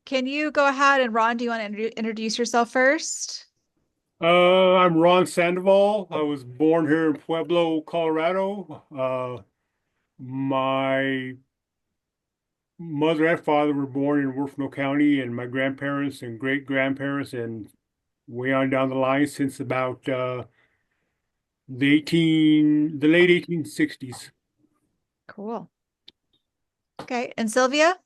can you go ahead and Ron, do you want to introduce yourself first? I'm Ron Sandoval. I was born here in Pueblo, Colorado. My mother and father were born in Huerfano County, and my grandparents and great grandparents, and way on down the line since about the late 1860s. Cool. Okay. And Sylvia?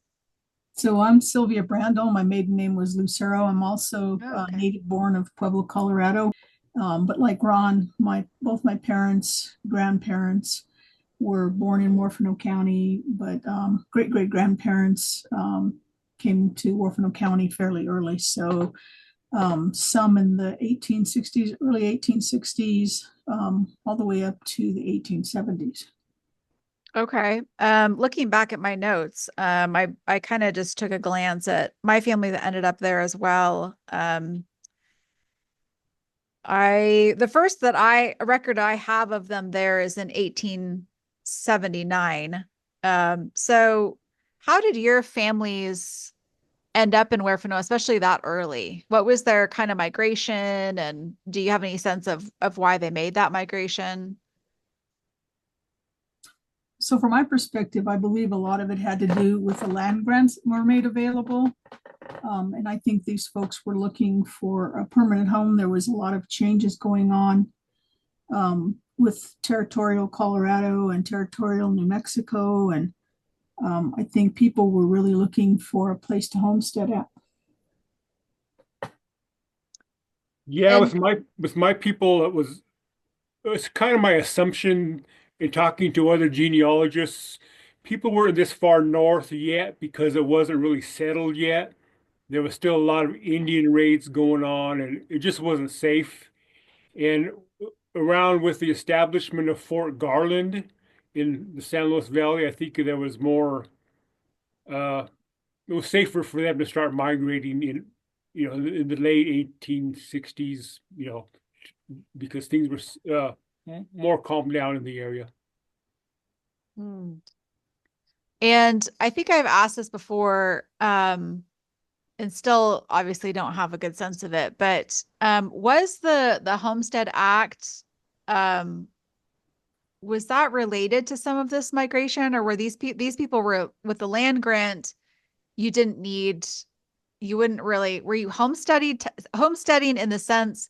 So I'm Sylvia Brandl. My maiden name was Lucero. I'm also Oh, okay. native born of Pueblo, Colorado. But like Ron, both my parents, grandparents were born in Huerfano County, but great great grandparents came to Huerfano County fairly early. So some in the 1860s, early 1860s, all the way up to the 1870s. Okay. Looking back at my notes, I kind of just took a glance at my family that ended up there as well. The first that I record I have of them there is in 1879. So how did your families end up in Huerfano, especially that early? What was their kind of migration, and do you have any sense of why they made that migration? So from my perspective, I believe a lot of it had to do with the land grants that were made available. And I think these folks were looking for a permanent home. There was a lot of changes going on with territorial Colorado and territorial New Mexico. And I think people were really looking for a place to homestead at. Yeah, And with my people, it's kind of my assumption in talking to other genealogists. People weren't this far north yet because it wasn't really settled yet. There was still a lot of Indian raids going on, and it just wasn't safe. And around with the establishment of Fort Garland in the San Luis Valley, I think there was more, uh, it was safer for them to start migrating in the late 1860s, because things were more calmed down in the area. Hmm. And I think I've asked this before, and still obviously don't have a good sense of it, but was the Homestead Act um was that related to some of this migration, or were these people were with the land grant, you didn't need you wouldn't really were you homesteading in the sense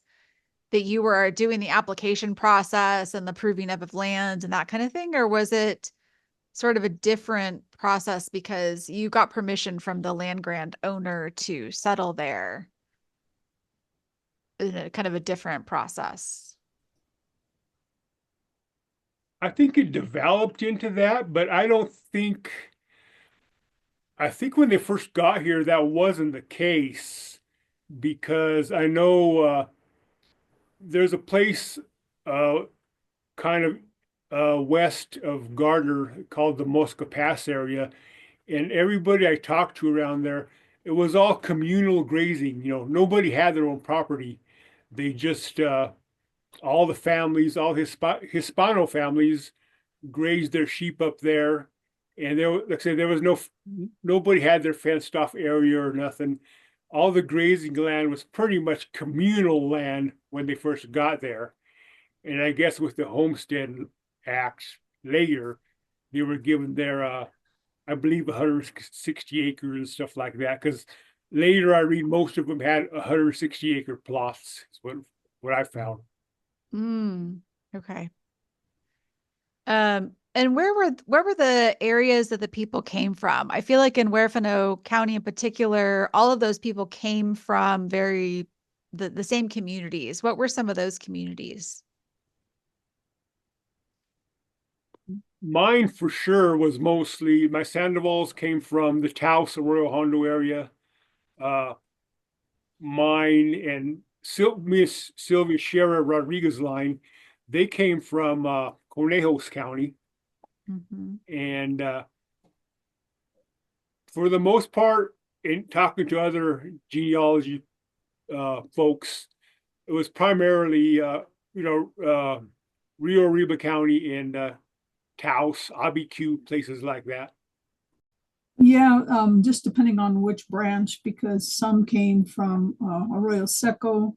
that you were doing the application process and the proving up of land and that kind of thing, or was it sort of a different process because you got permission from the land grant owner to settle there in a kind of a different process? I think it developed into that, but I think when they first got here, that wasn't the case because I know there's a place uh, kind of west of Gardner called the Mosca Pass area, and everybody I talked to around there, it was all communal grazing. Nobody had their own property. They just all the families, all Hispano families, grazed their sheep up there, and like I said, there was nobody had their fenced off area or nothing. All the grazing land was pretty much communal land when they first got there. And I guess with the Homestead Act later, they were given their, I believe, 160 acres and stuff like that. Because later I read most of them had 160-acre plots. Is what I found. Mm, okay. And where were the areas that the people came from? I feel like in Huerfano County in particular, all of those people came from the same communities. What were some of those communities? Mine for sure was mostly my Sandovals came from the Taos Arroyo Hondo area. Uh, Mine and Miss Sylvia Shera Rodriguez line, they came from Conejos County. Mhm. And for the most part, in talking to other genealogy folks, it was primarily, Rio Arriba County and Taos, Abiquiu, places like that. Yeah, just depending on which branch, because some came from Arroyo Seco,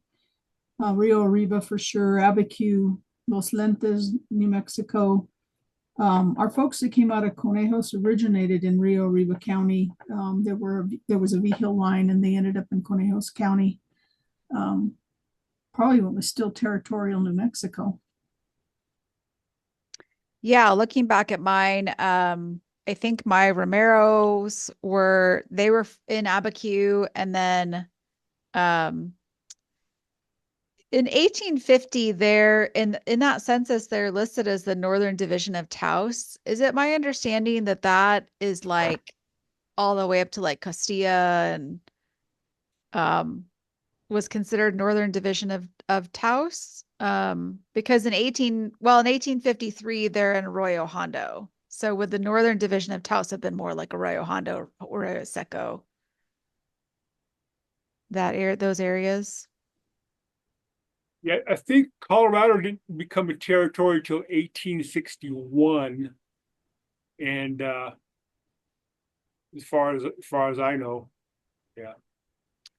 Rio Arriba for sure, Abiquiu, Los Lentes, New Mexico. Our folks that came out of Conejos originated in Rio Arriba County. There was a V Hill line, and they ended up in Conejos County. Um, Probably what was still territorial New Mexico. Yeah, looking back at mine, I think my Romeros they were in Abiquiu, and then um in 1850 they're in that census they're listed as the Northern Division of Taos. Is it my understanding that that is like all the way up to like Castilla and um was considered Northern Division of Taos? Because in 1853 they're in Arroyo Hondo. So would the Northern Division of Taos have been more like Arroyo Hondo, Arroyo Seco, those areas? Yeah, I think Colorado didn't become a territory till 1861, and as far as I know, yeah.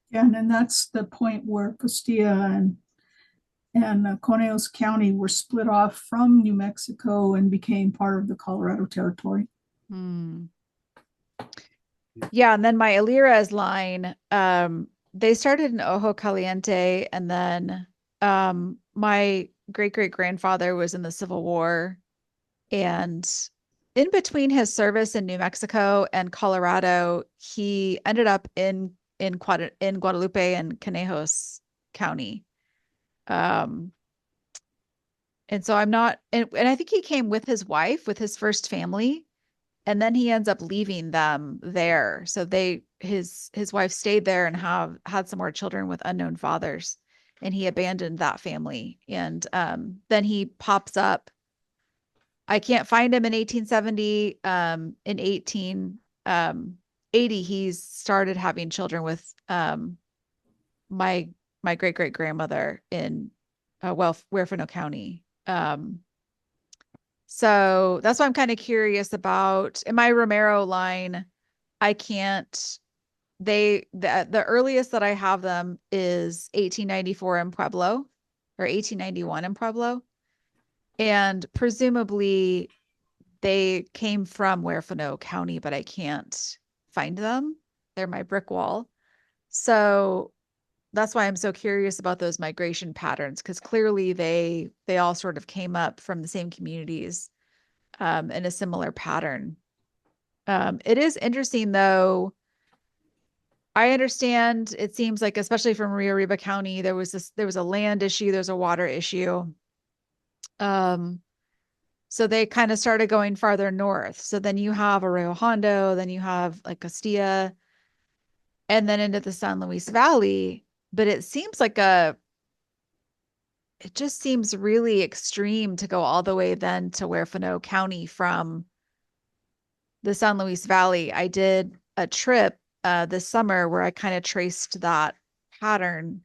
Yeah, and then that's the point where Castilla and Conejos County were split off from New Mexico and became part of the Colorado Territory. Hmm. Yeah, and then my Alira's line, they started in Ojo Caliente, and then my great great grandfather was in the Civil War, and in between his service in New Mexico and Colorado, he ended up in Guadalupe and Conejos County. Um, and so I'm not, and I think he came with his wife, with his first family, and then he ends up leaving them there. So his wife stayed there and have had some more children with unknown fathers, and he abandoned that family. And then he pops up. I can't find him in 1870. In 1880, he's started having children with my my great great grandmother in Huerfano County. So that's why I'm kind of curious about in my Romero line. I can't. The earliest that I have them is 1894 in Pueblo or 1891 in Pueblo, and presumably they came from Huerfano County, but I can't find them. They're my brick wall. So that's why I'm so curious about those migration patterns, because clearly they all sort of came up from the same communities in a similar pattern. It is interesting though. I understand it seems like, especially from Rio Arriba County, there was a land issue, there's a water issue. Um, so they kind of started going farther north. So then you have Arroyo Hondo, then you have like Castilla, and then into the San Luis Valley. But it just seems really extreme to go all the way then to Huerfano County from the San Luis Valley. I did a trip this summer where I kind of traced that pattern,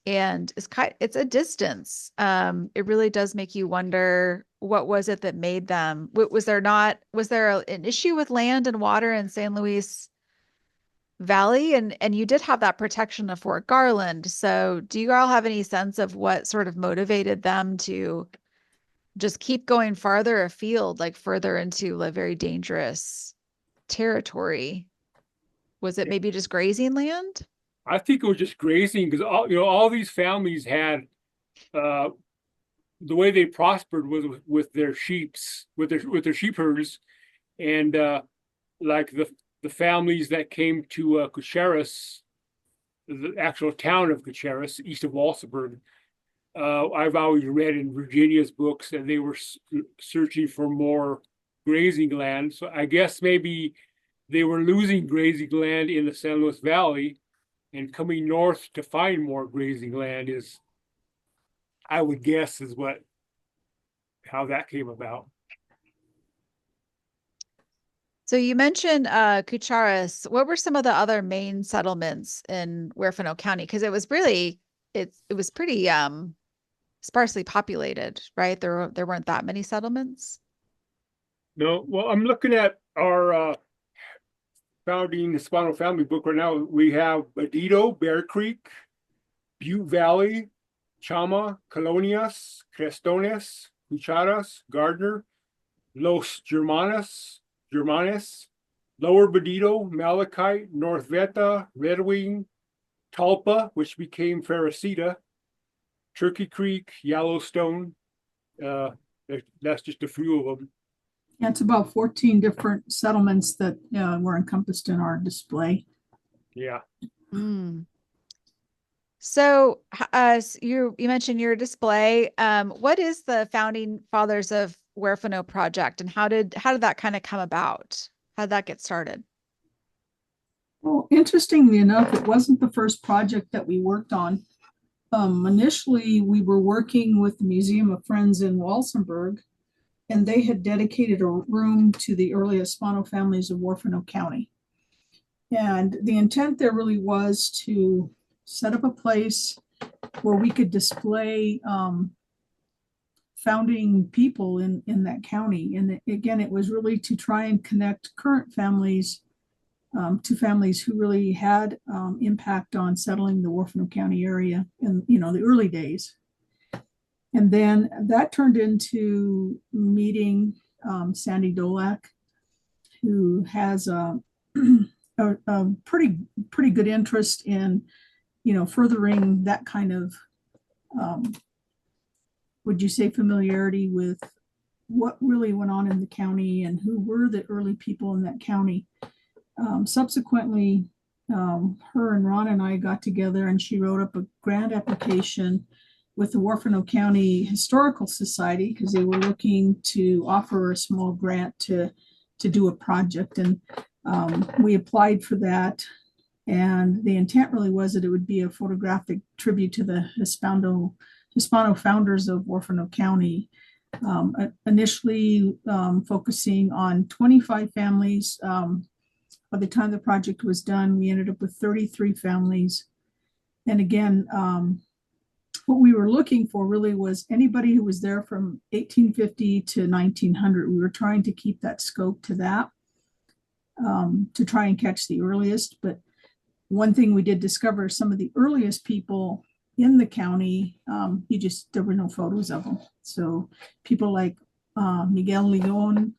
and it's a distance. It really does make you wonder what was it that made them. Was there an issue with land and water in San Luis Valley? And you did have that protection of Fort Garland. So do you all have any sense of what sort of motivated them to just keep going farther afield, like further into a very dangerous territory? Was it Yeah. maybe just grazing land? I think it was just grazing because all these families had uh, the way they prospered was with their sheeps, with their sheep herds, and like the families that came to Cucharas, the actual town of Cucharas, east of Walsenburg. I've always read in Virginia's books that they were searching for more grazing land. So I guess maybe they were losing grazing land in the San Luis Valley and coming north to find more grazing land is, I would guess, is what how that came about. So you mentioned Cucharas. What were some of the other main settlements in Huerfano County? Because it was pretty sparsely populated, right? There weren't that many settlements. No, well, I'm looking at our Founding Hispano Family book right now, we have Badito, Bear Creek, Butte Valley, Chama, Colonias, Crestones, Cucharas, Gardner, Los Germanes, Lower Badito, Malachite, North Veta, Red Wing, Talpa, which became Ferracita, Turkey Creek, Yellowstone. That's just a few of them. Yeah, it's about 14 different settlements that were encompassed in our display. Yeah. Mm. So, you mentioned your display. What is the Founding Fathers of Huerfano project, and how did that kind of come about? How did that get started? Well, interestingly enough, it wasn't the first project that we worked on. Initially, we were working with the Museum of Friends in Walsenburg, and they had dedicated a room to the early Hispano families of Huerfano County. And the intent there really was to set up a place where we could display founding people in that county. And again, it was really to try and connect current families to families who really had impact on settling the Huerfano County area in the early days. And then that turned into meeting Sandy Dolak, who has a pretty good interest in furthering that kind of would you say familiarity with what really went on in the county and who were the early people in that county. Subsequently, her and Ron and I got together, and she wrote up a grant application with the Huerfano County Historical Society because they were looking to offer a small grant to do a project. And we applied for that. And the intent really was that it would be a photographic tribute to the Hispano founders of Huerfano County, initially focusing on 25 families. By the time the project was done, we ended up with 33 families. And again, what we were looking for really was anybody who was there from 1850 to 1900. We were trying to keep that scope to that, to try and catch the earliest. But one thing we did discover, some of the earliest people in the county, there were no photos of them. So people like Miguel Leon,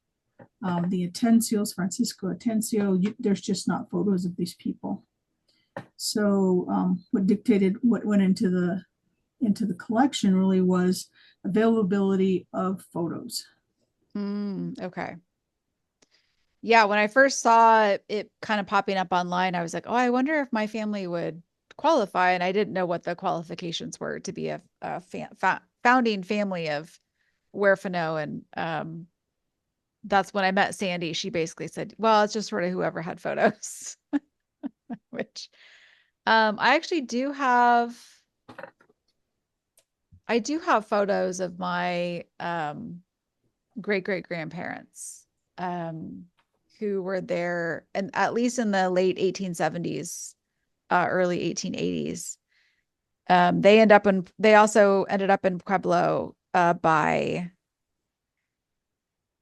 the Atencios, Francisco Atencio, there's just not photos of these people. So what dictated what went into the collection really was availability of photos. Okay. Yeah, when I first saw it kind of popping up online, I was like, oh, I wonder if my family would qualify. And I didn't know what the qualifications were to be a founding family of Huerfano. And that's when I met Sandy. She basically said, well, it's just sort of whoever had photos, which I actually do have photos of my great grandparents who were there, and at least in the late 1870s, early 1880s. They also ended up in Pueblo by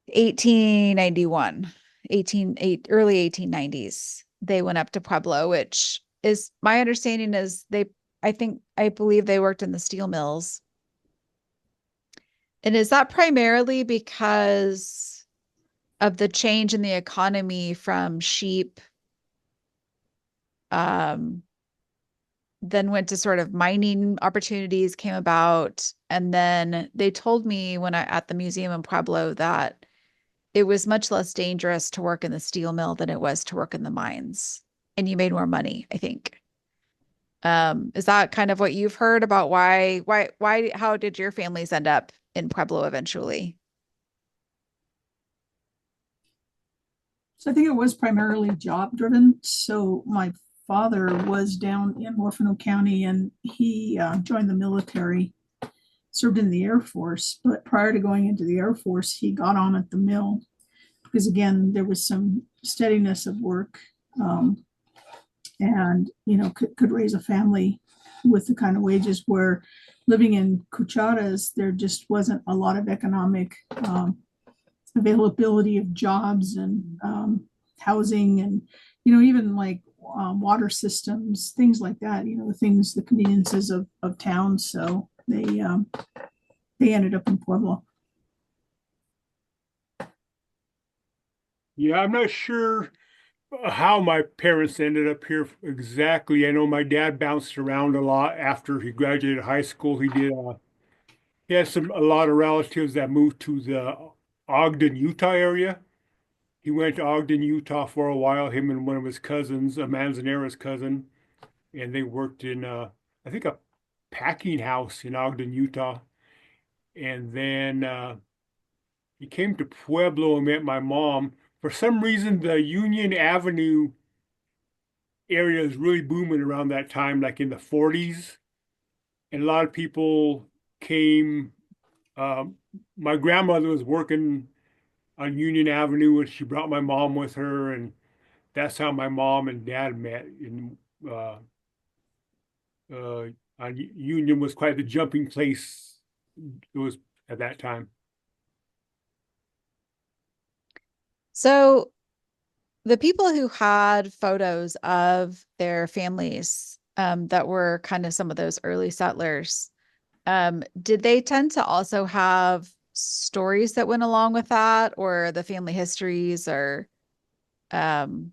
1891, early 1890s. They went up to Pueblo, which is my understanding is I believe they worked in the steel mills. And is that primarily because of the change in the economy from sheep, then went to sort of mining opportunities came about. And then they told me at the museum in Pueblo that it was much less dangerous to work in the steel mill than it was to work in the mines. And you made more money, I think. Is that kind of what you've heard about how did your families end up in Pueblo eventually? So I think it was primarily job driven. So my father was down in Huerfano County, and he joined the military, served in the Air Force. But prior to going into the Air Force, he got on at the mill because, again, there was some steadiness of work, and could raise a family with the kind of wages where living in Cucharas, there just wasn't a lot of economic availability of jobs and housing. And even like water systems, things like that, the conveniences of towns. So they ended up in Pueblo. Yeah, I'm not sure how my parents ended up here exactly. I know my dad bounced around a lot after he graduated high school. He has a lot of relatives that moved to the Ogden, Utah area. He went to Ogden, Utah for a while, him and one of his cousins, a Manzanera's cousin, and they worked in I think a packing house in Ogden, Utah. And then he came to Pueblo and met my mom. For some reason, the Union Avenue area is really booming around that time, like in the 40s. And a lot of people came. Um, my grandmother was working on Union Avenue and she brought my mom with her. And that's how my mom and dad met. In uh, uh, Union was quite the jumping place it was at that time. So the people who had photos of their families that were kind of some of those early settlers, did they tend to also have stories that went along with that, or the family histories, or um,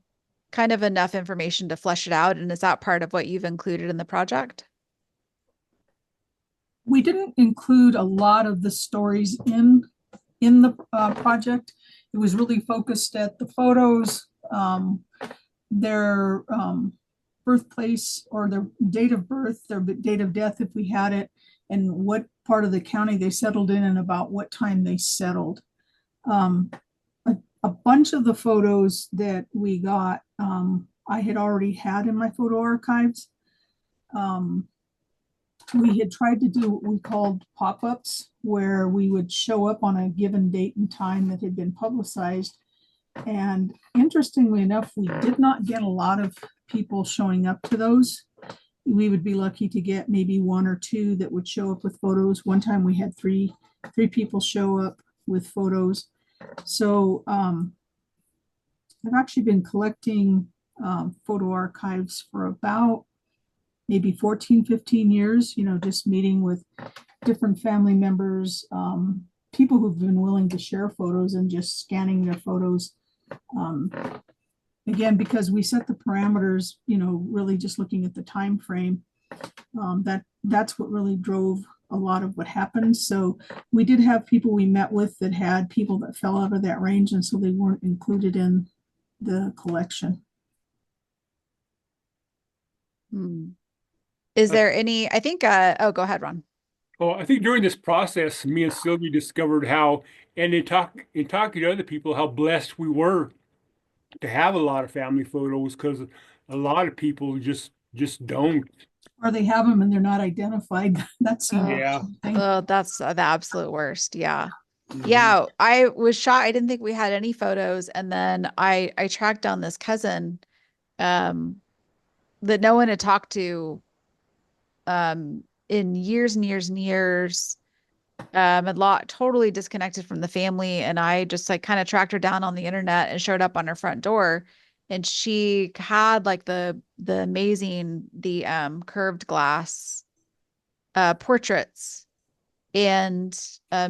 kind of enough information to flesh it out? And is that part of what you've included in the project? We didn't include a lot of the stories in the project. It was really focused at the photos, their birthplace or their date of birth, their date of death if we had it, and what part of the county they settled in and about what time they settled. Um, a bunch of the photos that we got, I had already had in my photo archives. Um, we had tried to do what we called pop-ups, where we would show up on a given date and time that had been publicized. And interestingly enough, we did not get a lot of people showing up to those. We would be lucky to get maybe one or two that would show up with photos. One time we had three people show up with photos. So I've actually been collecting photo archives for about maybe 14, 15 years, just meeting with different family members, people who've been willing to share photos and just scanning their photos. Um, Again, because we set the parameters, really just looking at the time frame, that's what really drove a lot of what happened. So we did have people we met with that had people that fell out of that range, and so they weren't included in the collection. Hmm. Is I, there any, I think, oh, go ahead, Ron. well, I think during this process, me and Sylvia discovered how, and in talking to other people, how blessed we were to have a lot of family photos because a lot of people just don't. Or they have them and they're not identified. That's the Oh, Yeah. thing. oh, that's the absolute worst. Yeah. Hmm. Yeah, I was shocked. I didn't think we had any photos. And then I tracked down this cousin um that no one had talked to in years and years and years. A lot totally disconnected from the family. And I just like kind of tracked her down on the internet and showed up on her front door. And she had like the amazing the curved glass portraits. And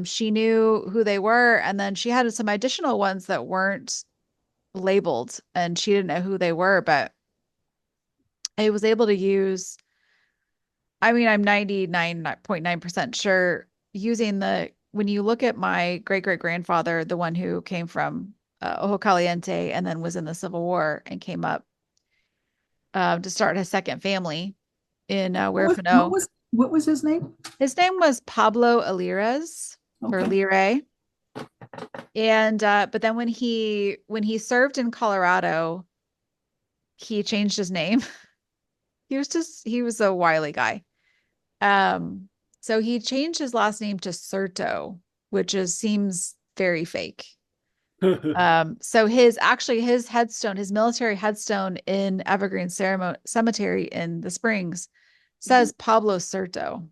she knew who they were. And then she had some additional ones that weren't labeled and she didn't know who they were, but I was able to use, I mean, I'm 99.9% sure using when you look at my great great grandfather, the one who came from Ojo Caliente and then was in the Civil War and came up to start his second family in Huerfano. What was his name? His name was Pablo Alirez or Okay. Lire. And but then when he served in Colorado, he changed his name. He was a wily guy. Um, so he changed his last name to Certo, which seems very fake. So his headstone, his military headstone in Evergreen Cemetery in the Springs says Pablo Certo.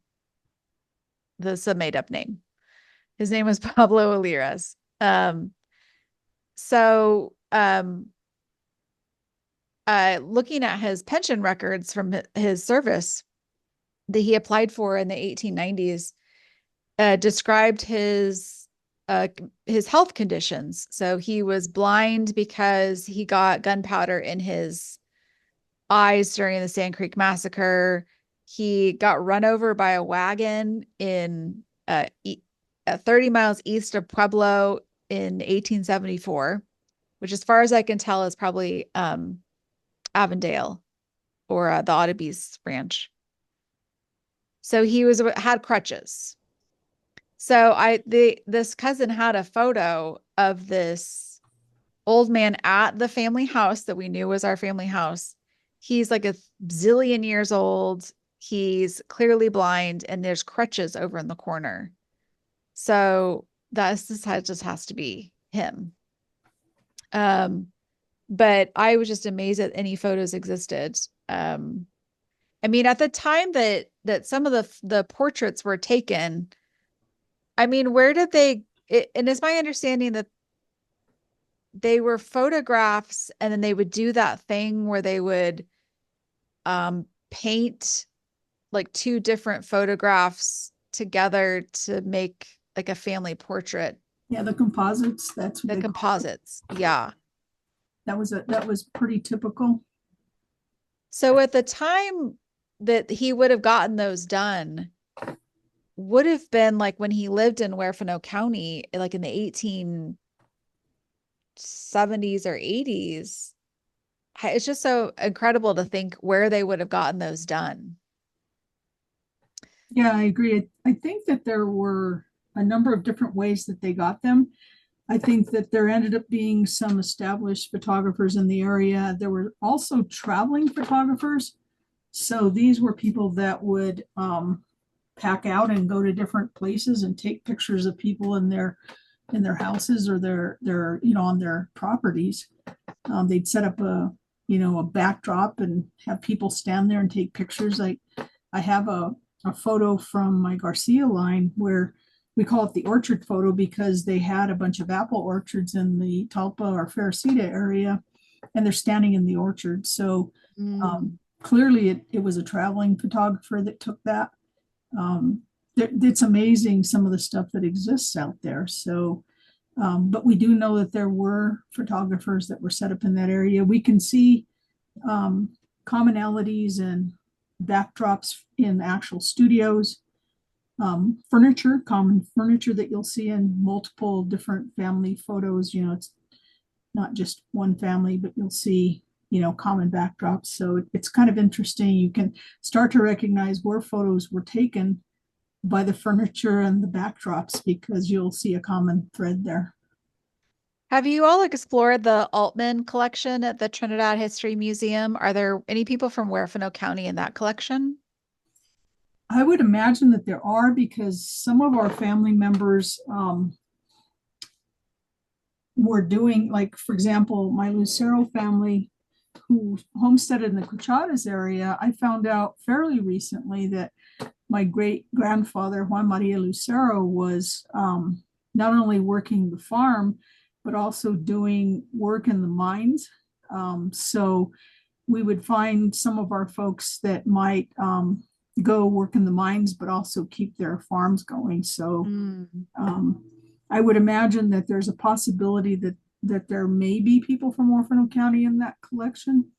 That's a made up name. His name was Pablo Alirez. So looking at his pension records from his service that he applied for in the 1890s, described his health conditions. So he was blind because he got gunpowder in his eyes during the Sand Creek Massacre. He got run over by a wagon in 30 miles east of Pueblo in 1874, which, as far as I can tell, is probably Avondale or the Audubys Ranch. So he had crutches. So this cousin had a photo of this old man at the family house that we knew was our family house. He's like a zillion years old. He's clearly blind, and there's crutches over in the corner. So that just has to be him. But I was just amazed that any photos existed. I mean, at the time that some of the portraits were taken, I mean, where did and it's my understanding that they were photographs, and then they would do that thing where they would paint like two different photographs together to make like a family portrait. Yeah, the composites, that's what The they call it. composites. Yeah. That was pretty typical. So at the time that he would have gotten those done would have been like when he lived in Huerfano County, like in the 1870s or 80s. It's just so incredible to think where they would have gotten those done. Yeah, I agree. I think that there were a number of different ways that they got them. I think that there ended up being some established photographers in the area. There were also traveling photographers. So these were people that would pack out and go to different places and take pictures of people in their houses or their on their properties. They'd set up a backdrop and have people stand there and take pictures. I have a photo from my Garcia line where we call it the orchard photo because they had a bunch of apple orchards in the Talpa or Faircita area, and they're standing in the orchard. So clearly it was a traveling photographer that took that. It's amazing some of the stuff that exists out there. So, but we do know that there were photographers that were set up in that area. We can see commonalities and backdrops in actual studios. Common furniture that you'll see in multiple different family photos. It's not just one family, but you'll see, common backdrops. So it's kind of interesting. You can start to recognize where photos were taken by the furniture and the backdrops because you'll see a common thread there. Have you all explored the Altman collection at the Trinidad History Museum? Are there any people from Huerfano County in that collection? I would imagine that there are because some of our family members were doing, like, for example, my Lucero family who homesteaded in the Cucharas area. I found out fairly recently that my great grandfather, Juan Maria Lucero, was not only working the farm, but also doing work in the mines. So we would find some of our folks that might go work in the mines, but also keep their farms going. So I would imagine that there's a possibility that there may be people from Huerfano County in that collection.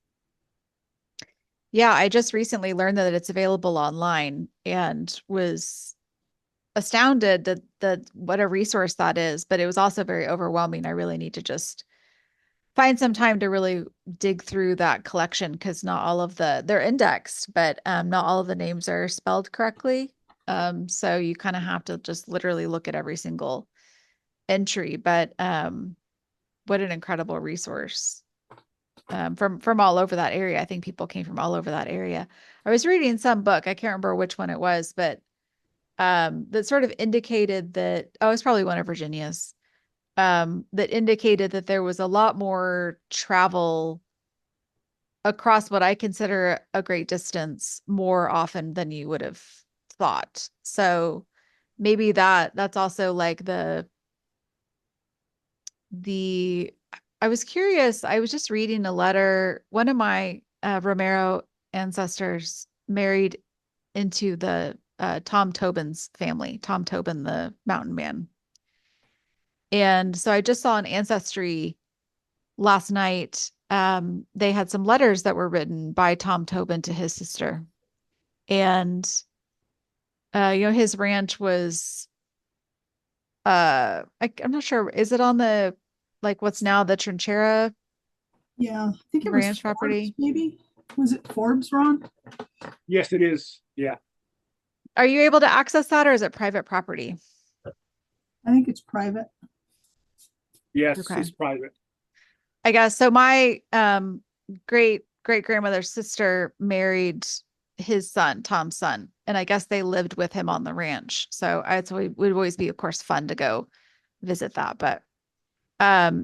Yeah, I just recently learned that it's available online and was astounded that what a resource that is, but it was also very overwhelming. I really need to just find some time to really dig through that collection because not all of they're indexed, but not all of the names are spelled correctly. So you kind of have to just literally look at every single entry. But what an incredible resource. From all over that area. I think people came from all over that area. I was reading some book, I can't remember which one it was, but that sort of indicated that, oh, it's probably one of Virginia's, that indicated that there was a lot more travel across what I consider a great distance more often than you would have thought. So maybe that's also like the I was curious. I was just reading a letter. One of my Romero ancestors married into the Tom Tobin's family, Tom Tobin, the mountain man. And so I just saw an ancestry last night. They had some letters that were written by Tom Tobin to his sister. And his ranch was I'm not sure. Is it on the like what's now the Trinchera Yeah, I think it was ranch Forbes, property? maybe. Was it Forbes, Ron? Yes, it is. Yeah. Are you able to access that or is it private property? I think it's private. Yes, Okay. it's private. I guess so. My great great grandmother's sister married his son, Tom's son, and I guess they lived with him on the ranch. So it would always be, of course, fun to go visit that. But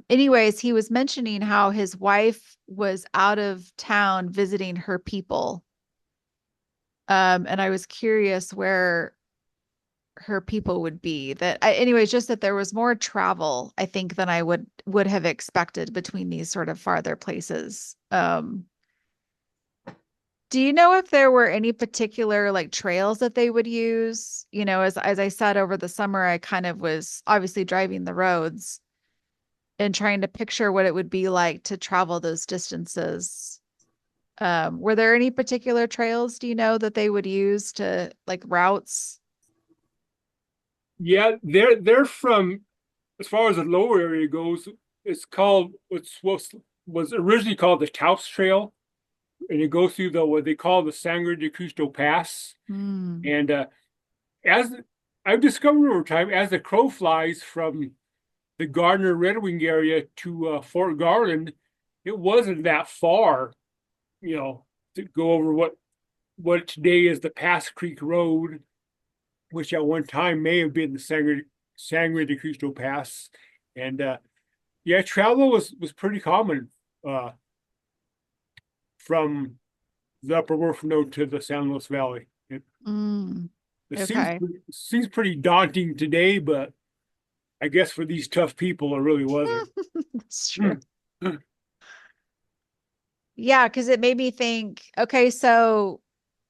anyways, he was mentioning how his wife was out of town visiting her people. And I was curious where her people would be. Anyways, just that there was more travel, I think, than I would have expected between these sort of farther places. Do you know if there were any particular like trails that they would use? As I said over the summer, I kind of was obviously driving the roads and trying to picture what it would be like to travel those distances. Were there any particular trails, do you know, that they would use to like routes? Yeah, they're from, as far as the lower area goes, it's called was originally called the Taos Trail, and it goes through the what they call the Sangre de Cristo Pass. Hmm. And as I've discovered over time, as the crow flies from the Gardner Red Wing area to Fort Garland, it wasn't that far, to go over what today is the Pass Creek Road, which at one time may have been the Sangre de Cristo Pass. And yeah, travel was pretty common uh, from the Upper Huerfano to the San Luis Valley. Mm. It Okay. seems pretty daunting today, but I guess for these tough people, it really wasn't. That's true. Yeah, because it made me think, okay, so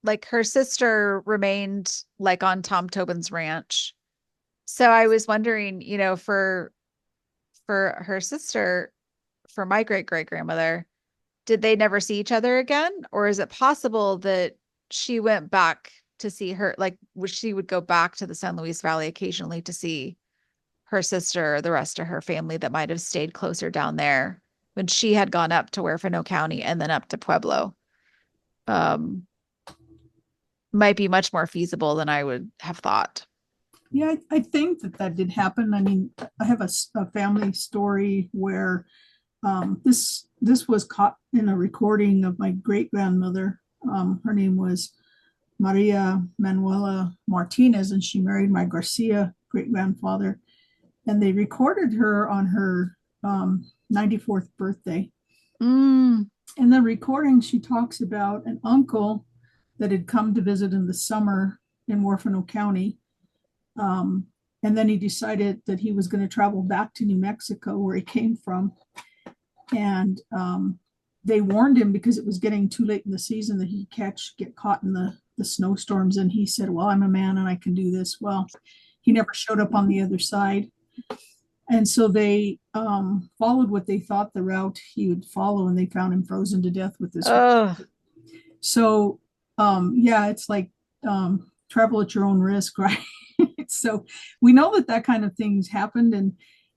like her sister remained like on Tom Tobin's ranch. So I was wondering, for her sister, for my great great grandmother, did they never see each other again? Or is it possible that she went back to see her, like she would go back to the San Luis Valley occasionally to see her sister or the rest of her family that might have stayed closer down there when she had gone up to Huerfano County and then up to Pueblo? Um, might be much more feasible than I would have thought. Yeah, I think that did happen. I mean, I have a family story where this was caught in a recording of my great grandmother. Her name was Maria Manuela Martinez, and she married my Garcia great grandfather. And they recorded her on her 94th birthday. Mm. In the recording, she talks about an uncle that had come to visit in the summer in Huerfano County. Um, and then he decided that he was going to travel back to New Mexico, where he came from. And they warned him because it was getting too late in the season that he'd get caught in the snowstorms. And he said, well, I'm a man and I can do this. Well, he never showed up on the other side. And so they followed what they thought the route he would follow, and they found him frozen to death with this. Oh, So, yeah, it's like travel at your own risk, right? So we know that kind of things happened. And,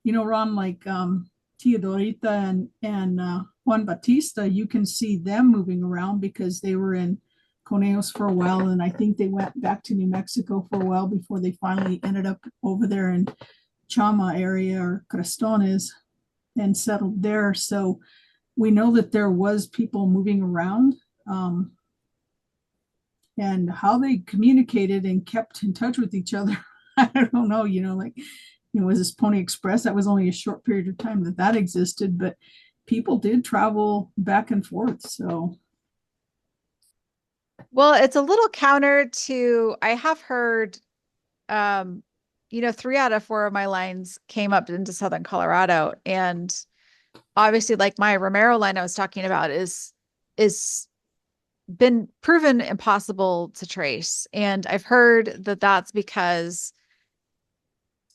Ron, like Tia Dorita and Juan Batista, you can see them moving around because they were in Conejos for a while. And I think they went back to New Mexico for a while before they finally ended up over there in Chama area or Crestones and settled there. So we know that there was people moving around. And how they communicated and kept in touch with each other, I don't know, was this Pony Express? That was only a short period of time that existed, but people did travel back and forth. So, well, it's a little counter to, I have heard, um, 3 out of 4 of my lines came up into Southern Colorado. And obviously like my Romero line I was talking about is been proven impossible to trace. And I've heard that that's because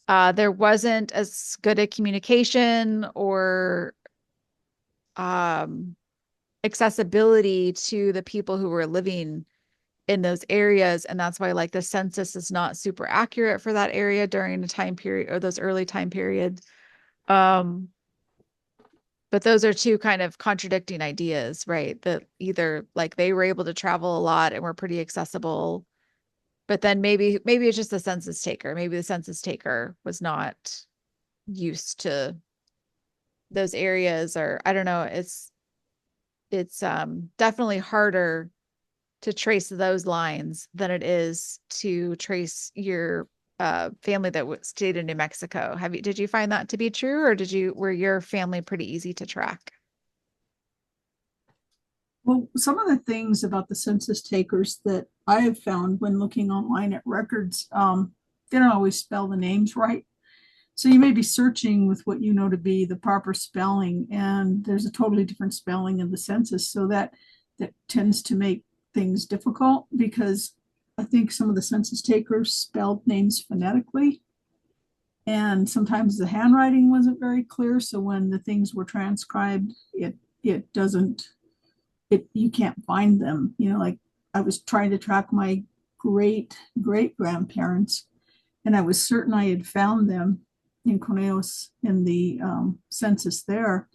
there wasn't as good a communication or um, accessibility to the people who were living in those areas. And that's why like the census is not super accurate for that area during the time period or those early time periods. Um, but those are two kind of contradicting ideas, right? That either like they were able to travel a lot and were pretty accessible, but then maybe it's just the census taker. Maybe the census taker was not used to those areas, or I don't know. It's definitely harder to trace those lines than it is to trace your family that stayed in New Mexico. Did you find that to be true, or were your family pretty easy to track? Well, some of the things about the census takers that I have found when looking online at records, they don't always spell the names right. So you may be searching with what you know to be the proper spelling, and there's a totally different spelling in the census. So that tends to make things difficult because I think some of the census takers spelled names phonetically, and sometimes the handwriting wasn't very clear. So when the things were transcribed, it doesn't it you can't find them. Like I was trying to track my great great grandparents, and I was certain I had found them in Conejos in the census there.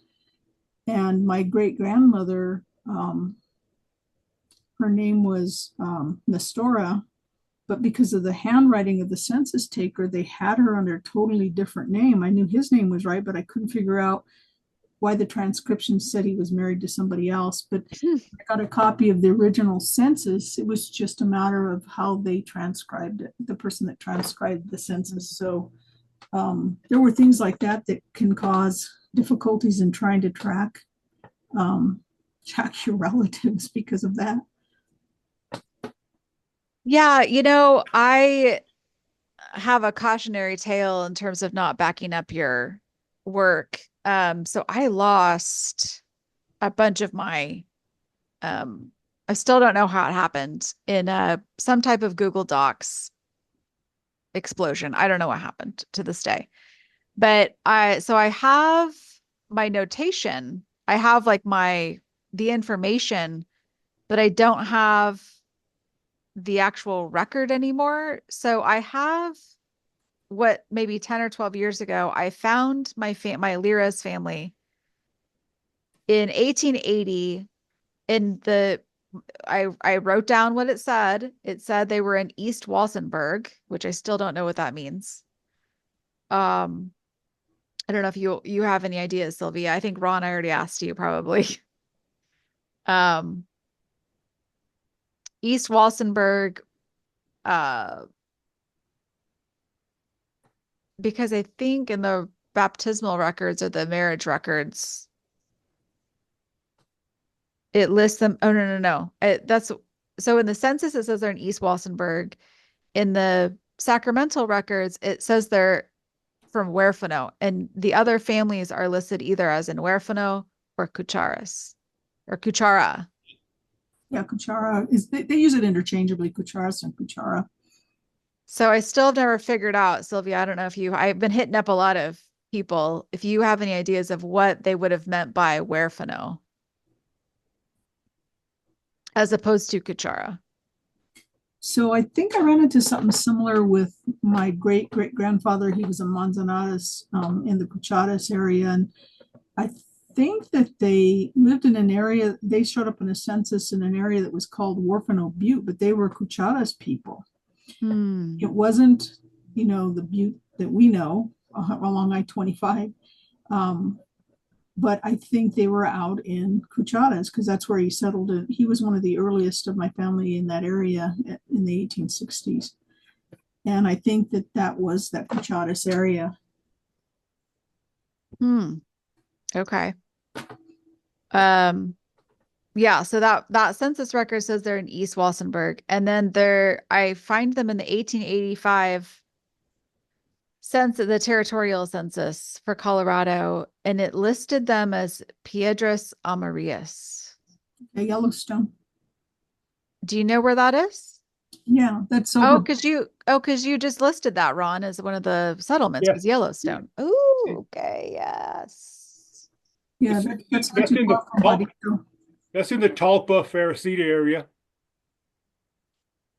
And my great grandmother, her name was Nestora, but because of the handwriting of the census taker, they had her under a totally different name. I knew his name was right, but I couldn't figure out why the transcription said he was married to somebody else. But I got a copy of the original census. It was just a matter of how they transcribed it, the person that transcribed the census. So there were things like that that can cause difficulties in trying to track your relatives because of that. Yeah, I have a cautionary tale in terms of not backing up your work. So I lost a bunch of my um I still don't know how it happened in some type of Google Docs explosion. I don't know what happened to this day. But I have my notation. I have like the information, but I don't have the actual record anymore. So I have what maybe 10 or 12 years ago, I found my Lyra's family in 1880 in the I wrote down what it said. It said they were in East Walsenburg, which I still don't know what that means. Um, I don't know if you have any ideas, Sylvia. I think Ron, I already asked you probably. Um, East Walsenburg, uh, because I think in the baptismal records or the marriage records, it lists them. Oh, no, no, no. That's so in the census, it says they're in East Walsenburg. In the sacramental records, it says they're from Huerfano, and the other families are listed either as in Huerfano or Cucharas or Cuchara. Yeah, Cuchara they use it interchangeably, Cucharas and Cuchara. So I still have never figured out, Sylvia. I don't know if I've been hitting up a lot of people. If you have any ideas of what they would have meant by Huerfano as opposed to Cuchara. So I think I ran into something similar with my great great grandfather. He was a Manzanares in the Cucharas area, and I think that they lived in an area. They showed up in a census in an area that was called Huerfano Butte, but they were Cucharas people. It Hmm. wasn't, the Butte that we know along I-25. Um, but I think they were out in Cucharas because that's where he settled. He was one of the earliest of my family in that area in the 1860s. And I think that was that Cucharas area. Hmm. Okay. Um, yeah, so that census record says they're in East Walsenburg. And then I find them in the 1885 the territorial census for Colorado, and it listed them as Piedras Amarillas. Yellowstone. Do you know where that is? Yeah, that's Oh, over. because you just listed that, Ron, as one of the settlements Yeah. was Yellowstone. Oh, okay, yes. Yeah, It's, that's not that's too in far the from Badito. that's in the Talpa Faracita area.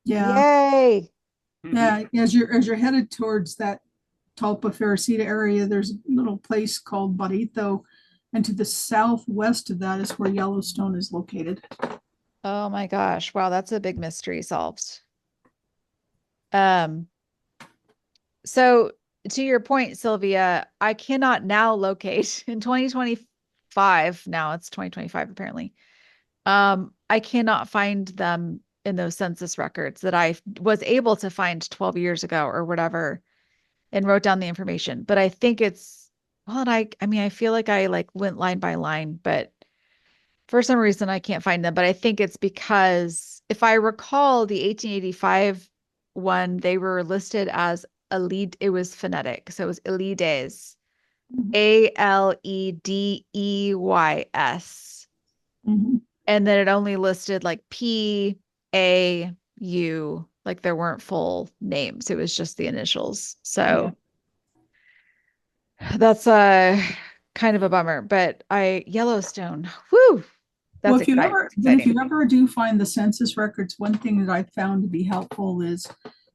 Yeah, Yay. Hmm. yeah. As you're headed towards that Talpa Faracita area, there's a little place called Badito, and to the southwest of that is where Yellowstone is located. Oh my gosh. Wow, that's a big mystery solved. Um, so to your point, Sylvia, I cannot now locate in 2025. Now it's 2025 apparently. I cannot find them in those census records that I was able to find 12 years ago or whatever and wrote down the information. But I think it's well, and I mean, I feel like I like went line by line, but for some reason I can't find them. But I think it's because if I recall the 1885 one, they were listed as Aled, it was phonetic. So it was Aledes, Aledeys. Mhm. And then it only listed like PAU, like there weren't full names. It was just the initials. Yeah. So that's kind of a bummer. But I Yellowstone, whew, Well, that's exciting. if Exciting. you ever do find the census records, one thing that I found to be helpful is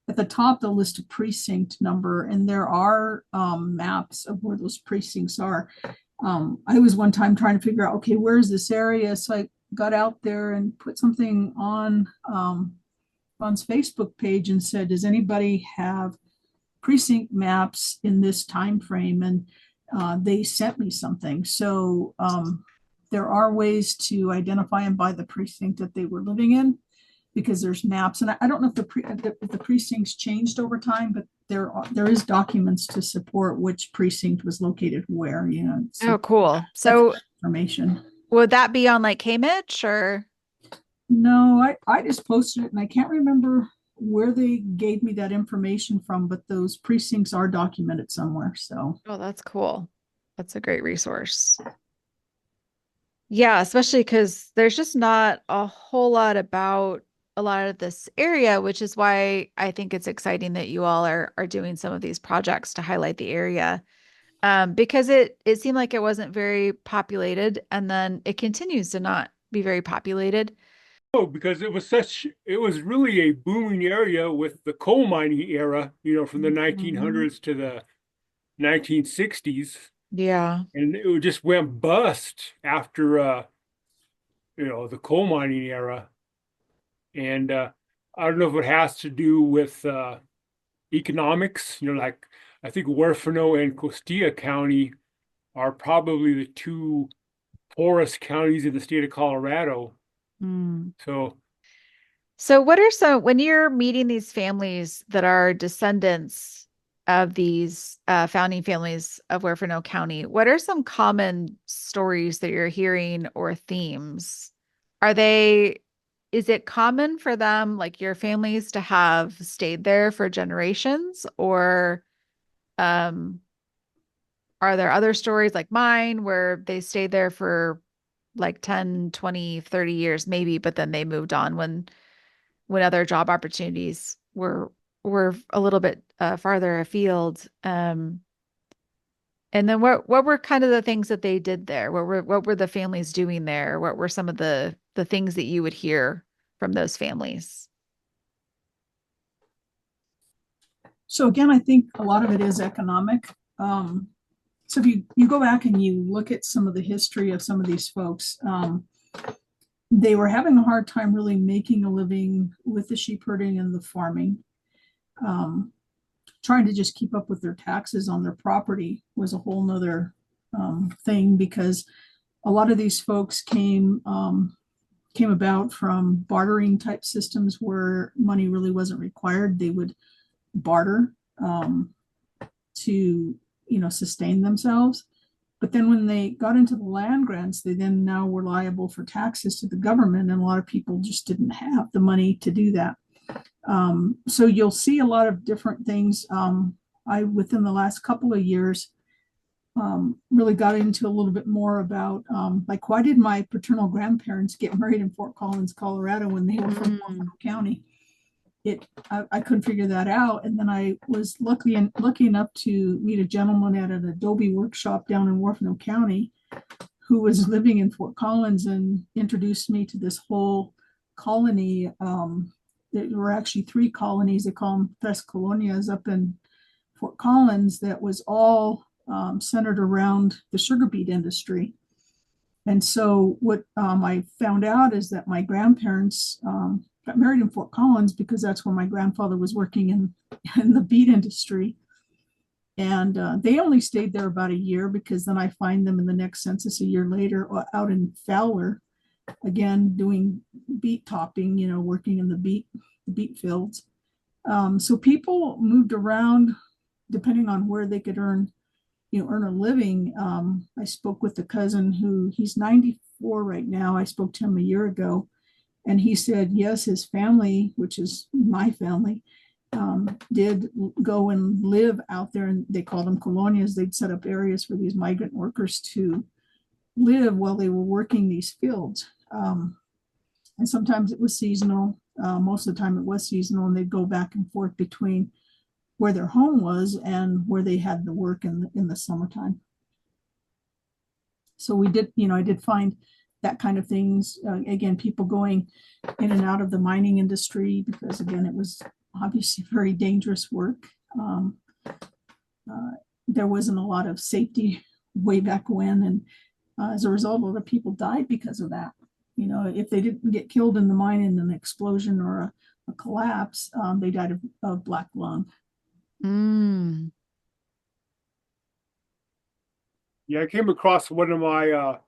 at the top they'll list a precinct number, and there are maps of where those precincts are. I was one time trying to figure out, okay, where's this area? So I got out there and put something on Facebook page and said, does anybody have precinct maps in this time frame? And they sent me something. So there are ways to identify them by the precinct that they were living in, because there's maps. And I don't know if the precincts changed over time, but there is documents to support which precinct was located where. So Oh, cool. that's So information. would that be on like Cambridge or? No, I just posted it and I can't remember where they gave me that information from, but those precincts are documented somewhere. So Oh, that's cool. That's a great resource. Yeah, especially because there's just not a whole lot about a lot of this area, which is why I think it's exciting that you all are doing some of these projects to highlight the area. Because it seemed like it wasn't very populated, and then it continues to not be very populated. Oh, because it was really a booming area with the coal mining era, from the mhm. 1900s to the 1960s. Yeah. And it just went bust after, the coal mining era. And I don't know if it has to do with economics, like I think Huerfano and Costilla County are probably the two poorest counties in the state of Colorado. Mm. So, So what are some, when you're meeting these families that are descendants of these founding families of Huerfano County, what are some common stories that you're hearing or themes? Are they, is it common for them, like your families, to have stayed there for generations, or um, are there other stories like mine where they stayed there for like 10, 20, 30 years maybe, but then they moved on when other job opportunities were a little bit farther afield. And then what were kind of the things that they did there? What were the families doing there? What were some of the things that you would hear from those families? So again, I think a lot of it is economic. So if you go back and you look at some of the history of some of these folks, they were having a hard time really making a living with the sheep herding and the farming. Um, Trying to just keep up with their taxes on their property was a whole nother thing, because a lot of these folks came about from bartering type systems where money really wasn't required. They would barter to sustain themselves. But then when they got into the land grants, they then now were liable for taxes to the government, and a lot of people just didn't have the money to do that. So you'll see a lot of different things. I, within the last couple of years, really got into a little bit more about like, why did my paternal grandparents get married in Fort Collins, Colorado, when they were from Mm. Huerfano County? I couldn't figure that out. And then I was lucky enough to meet a gentleman at an Adobe workshop down in Huerfano County who was living in Fort Collins and introduced me to this whole colony. There were actually three colonies. They call them Tres Colonias up in Fort Collins, that was all centered around the sugar beet industry. And so what I found out is that my grandparents got married in Fort Collins because that's where my grandfather was working in the beet industry. And they only stayed there about a year, because then I find them in the next census a year later out in Fowler, again, doing beet topping, working in the beet fields. So people moved around depending on where they could earn a living. I spoke with a cousin who, he's 94 right now. I spoke to him a year ago, and he said, yes, his family, which is my family, did go and live out there, and they called them colonias. They'd set up areas for these migrant workers to live while they were working these fields. And sometimes it was seasonal. Most of the time it was seasonal, and they'd go back and forth between where their home was and where they had the work in the summertime. So we did, I did find that kind of things. Again, people going in and out of the mining industry, because again, it was obviously very dangerous work. There wasn't a lot of safety way back when, and as a result, a lot of people died because of that. If they didn't get killed in the mine in an explosion or a collapse, they died of black lung. Mm. Yeah, I came across one of my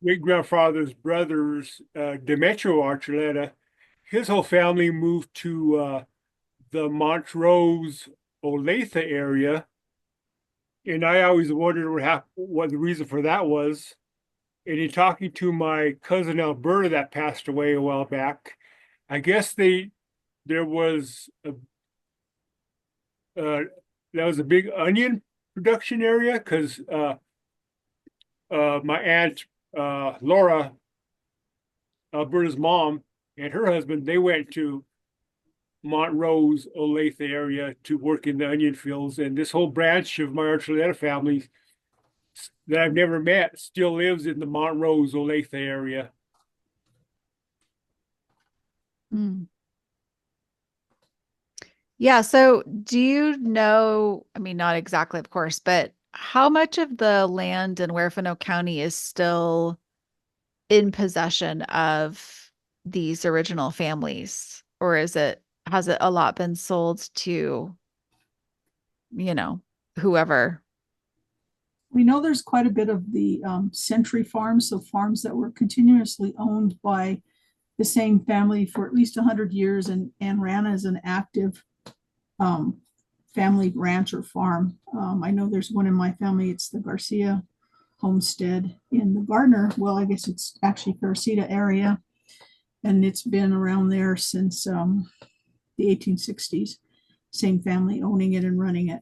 great grandfather's brothers, Demetrio Archuleta. His whole family moved to the Montrose Olathe area, and I always wondered what the reason for that was. And in talking to my cousin Alberta that passed away a while back, I guess there was that was a big onion production area, because my aunt Laura, Alberta's mom, and her husband, they went to Montrose Olathe area to work in the onion fields, and this whole branch of my Archuleta family that I've never met still lives in the Montrose Olathe area. Mm. Yeah. So do you know, I mean, not exactly, of course, but how much of the land in Huerfano County is still in possession of these original families? Or has it a lot been sold to, you know, whoever? We know there's quite a bit of the century farms, so farms that were continuously owned by the same family for at least 100 years, and ran as an active um, family ranch or farm. I know there's one in my family. It's the Garcia homestead in the Gardner. Well, I guess it's actually Garcia area, and it's been around there since the 1860s. Same family owning it and running it.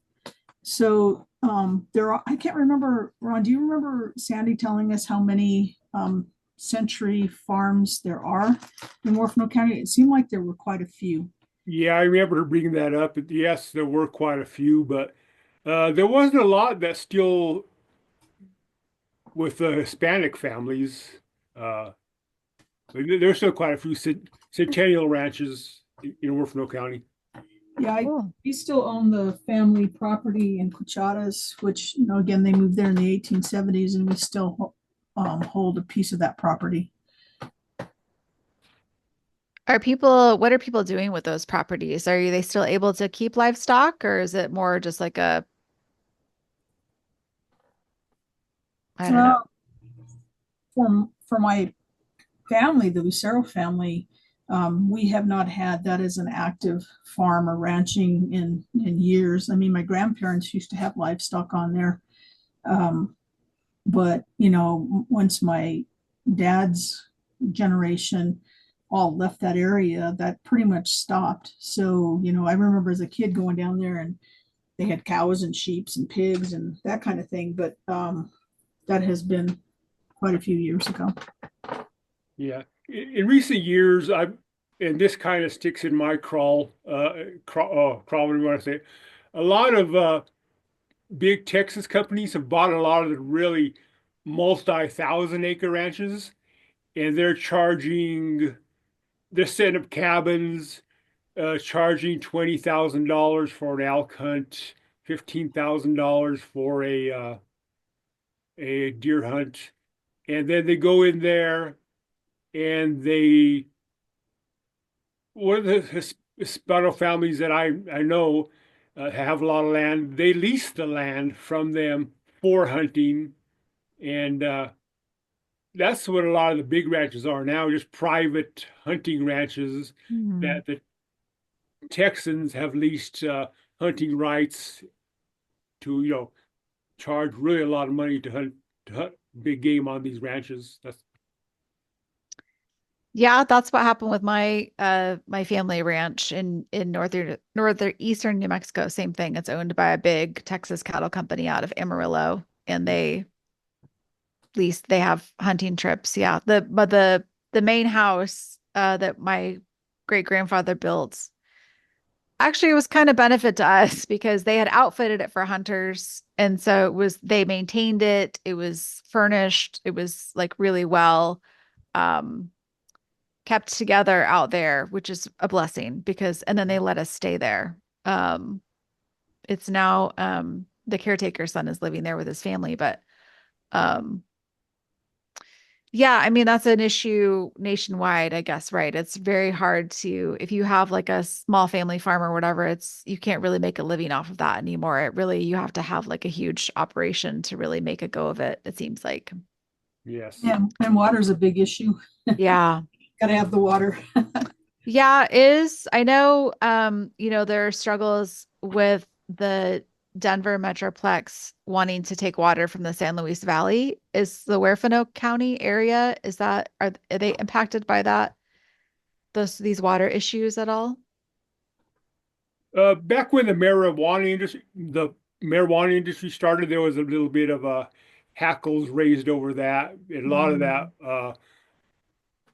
So there are, I can't remember, Ron, do you remember Sandy telling us how many century farms there are in Huerfano County? It seemed like there were quite a few. Yeah, I remember her bringing that up. Yes, there were quite a few, but there wasn't a lot that still with the Hispanic families. Uh, there's still quite a few centennial ranches in Huerfano County. Yeah, Cool. we still own the family property in Cucharas, which, again, they moved there in the 1870s, and we still hold a piece of that property. What are people doing with those properties? Are they still able to keep livestock, or is it more just like I don't know. Uh, for my family, the Lucero family, we have not had that as an active farm or ranching in years. I mean, my grandparents used to have livestock on there, but once my dad's generation all left that area, that pretty much stopped. So I remember as a kid going down there and they had cows and sheep and pigs and that kind of thing. But that has been quite a few years ago. Yeah. In recent years, and this kind of sticks in my crawl, what do you want to say? A lot of big Texas companies have bought a lot of the really multi-thousand acre ranches, and they're setting up cabins, charging $20,000 for an elk hunt, $15,000 for a deer hunt, and then they go in there and they one of the Hispano families that I know have a lot of land. They lease the land from them for hunting, and that's what a lot of the big ranches are now, just private hunting ranches Hmm. that the Texans have leased hunting rights to, charge really a lot of money to hunt big game on these ranches. That's Yeah, that's what happened with my family ranch in northeastern New Mexico. Same thing. It's owned by a big Texas cattle company out of Amarillo, and they have hunting trips. Yeah. The main house that my great grandfather built actually it was kind of benefit to us because they had outfitted it for hunters. And so they maintained it. It was furnished. It was like really well um kept together out there, which is a blessing and then they let us stay there. It's now the caretaker's son is living there with his family, but um yeah, I mean, that's an issue nationwide, I guess, right? It's very hard if you have like a small family farm or whatever, you can't really make a living off of that anymore. You have to have like a huge operation to really make a go of it, it seems like. yes. Yeah, and water's a big issue. Yeah. Got to have the water. Yeah, is I know there are struggles with the Denver Metroplex wanting to take water from the San Luis Valley. Is the Huerfano County area, are they impacted by these water issues at all? Back when the marijuana industry started, there was a little bit of hackles raised over that. And a lot of that, Mm.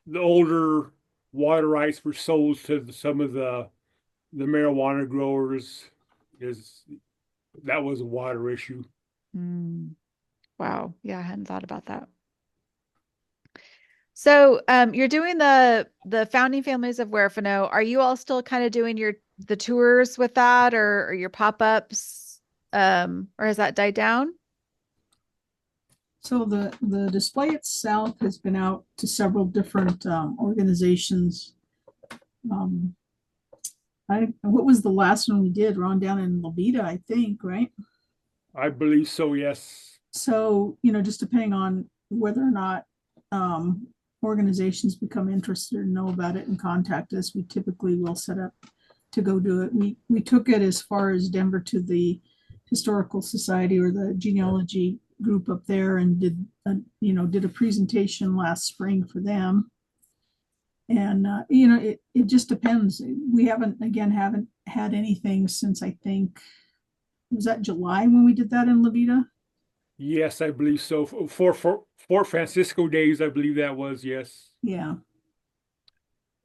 the older water rights were sold to some of the marijuana growers. Is That was a water issue. Hmm. Wow. Yeah, I hadn't thought about that. So, you're doing the Founding Families of Huerfano. Are you all still kind of doing the tours with that or your pop-ups? Or has that died down? So the display itself has been out to several different organizations. Um, what was the last one we did? Ron down in Lobita, I think, right? I believe so, yes. So, just depending on whether or not um, organizations become interested and know about it and contact us, we typically will set up to go do it. We took it as far as Denver to the Historical Society or the genealogy group up there and did a presentation last spring for them. And it just depends. We haven't had anything since I think was that July when we did that in Levita. Yes, I believe so. For Fort Francisco days, I believe that was, yes. Yeah.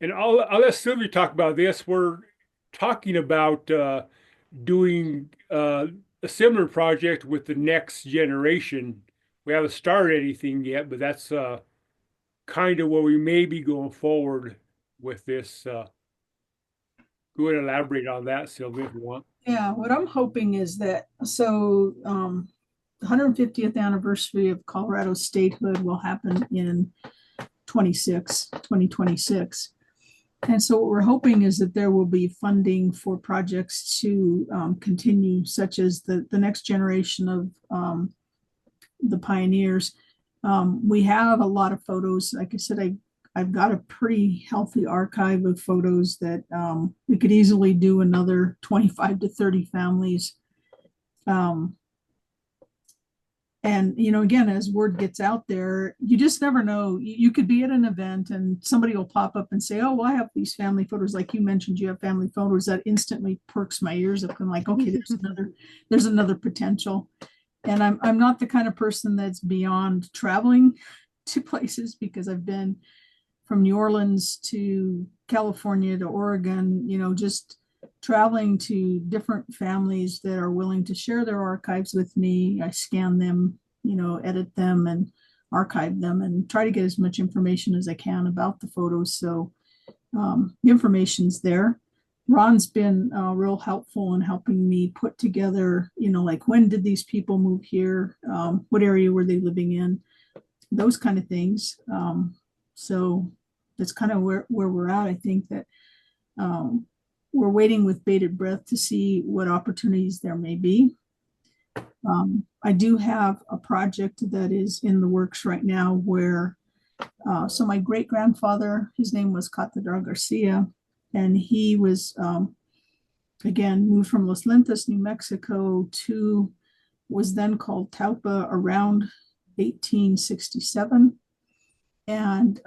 And I'll let Sylvia talk about this. We're talking about doing a similar project with the next generation. We haven't started anything yet, but that's kind of where we may be going forward with this. Go ahead and elaborate on that, Sylvia, if you want. Yeah, what I'm hoping is that the 150th anniversary of Colorado statehood will happen in 2026. And so what we're hoping is that there will be funding for projects to continue, such as the next generation of the pioneers. We have a lot of photos. Like I said, I've got a pretty healthy archive of photos that we could easily do another 25 to 30 families. Um, And, again, as word gets out there, you just never know. You could be at an event and somebody will pop up and say, oh, well, I have these family photos. Like you mentioned, you have family photos. That instantly perks my ears up. I'm like, okay, there's another potential. And I'm not the kind of person that's beyond traveling to places, because I've been from New Orleans to California to Oregon, just traveling to different families that are willing to share their archives with me. I scan them, edit them and archive them and try to get as much information as I can about the photos. So the information's there. Ron's been real helpful in helping me put together, like when did these people move here? What area were they living in? Those kind of things. So that's kind of where we're at. I think that we're waiting with bated breath to see what opportunities there may be. I do have a project that is in the works right now where, so my great grandfather, his name was Catedral Garcia, and he was, again, moved from Los Lintos, New Mexico to, was then called Taupa, around 1867. And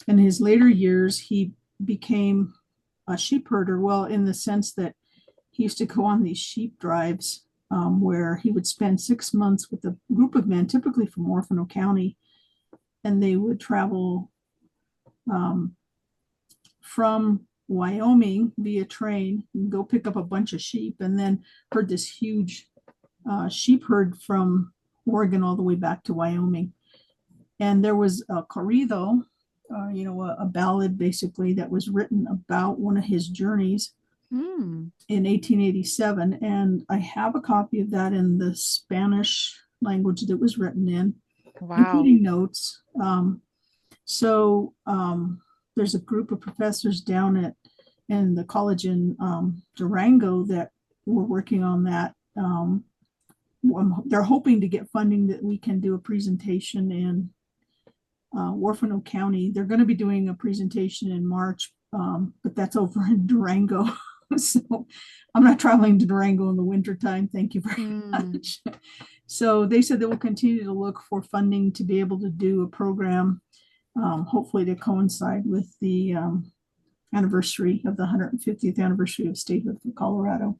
in his later years, he became a sheep herder. Well, in the sense that he used to go on these sheep drives where he would spend 6 months with a group of men, typically from Huerfano County, and they would travel from Wyoming via train and go pick up a bunch of sheep, and then herd this huge sheep herd from Oregon all the way back to Wyoming. And there was a corrido, a ballad basically that was written about one of his journeys in 1887. And I have a copy of that in the Spanish language that was written in, including notes. So there's a group of professors down in the college in Durango that were working on that. They're hoping to get funding that we can do a presentation in Huerfano County. They're going to be doing a presentation in March, but that's over in Durango. So I'm not traveling to Durango in the wintertime. Thank you very much. So they said they will continue to look for funding to be able to do a program, hopefully to coincide with the anniversary of the 150th anniversary of statehood for Colorado.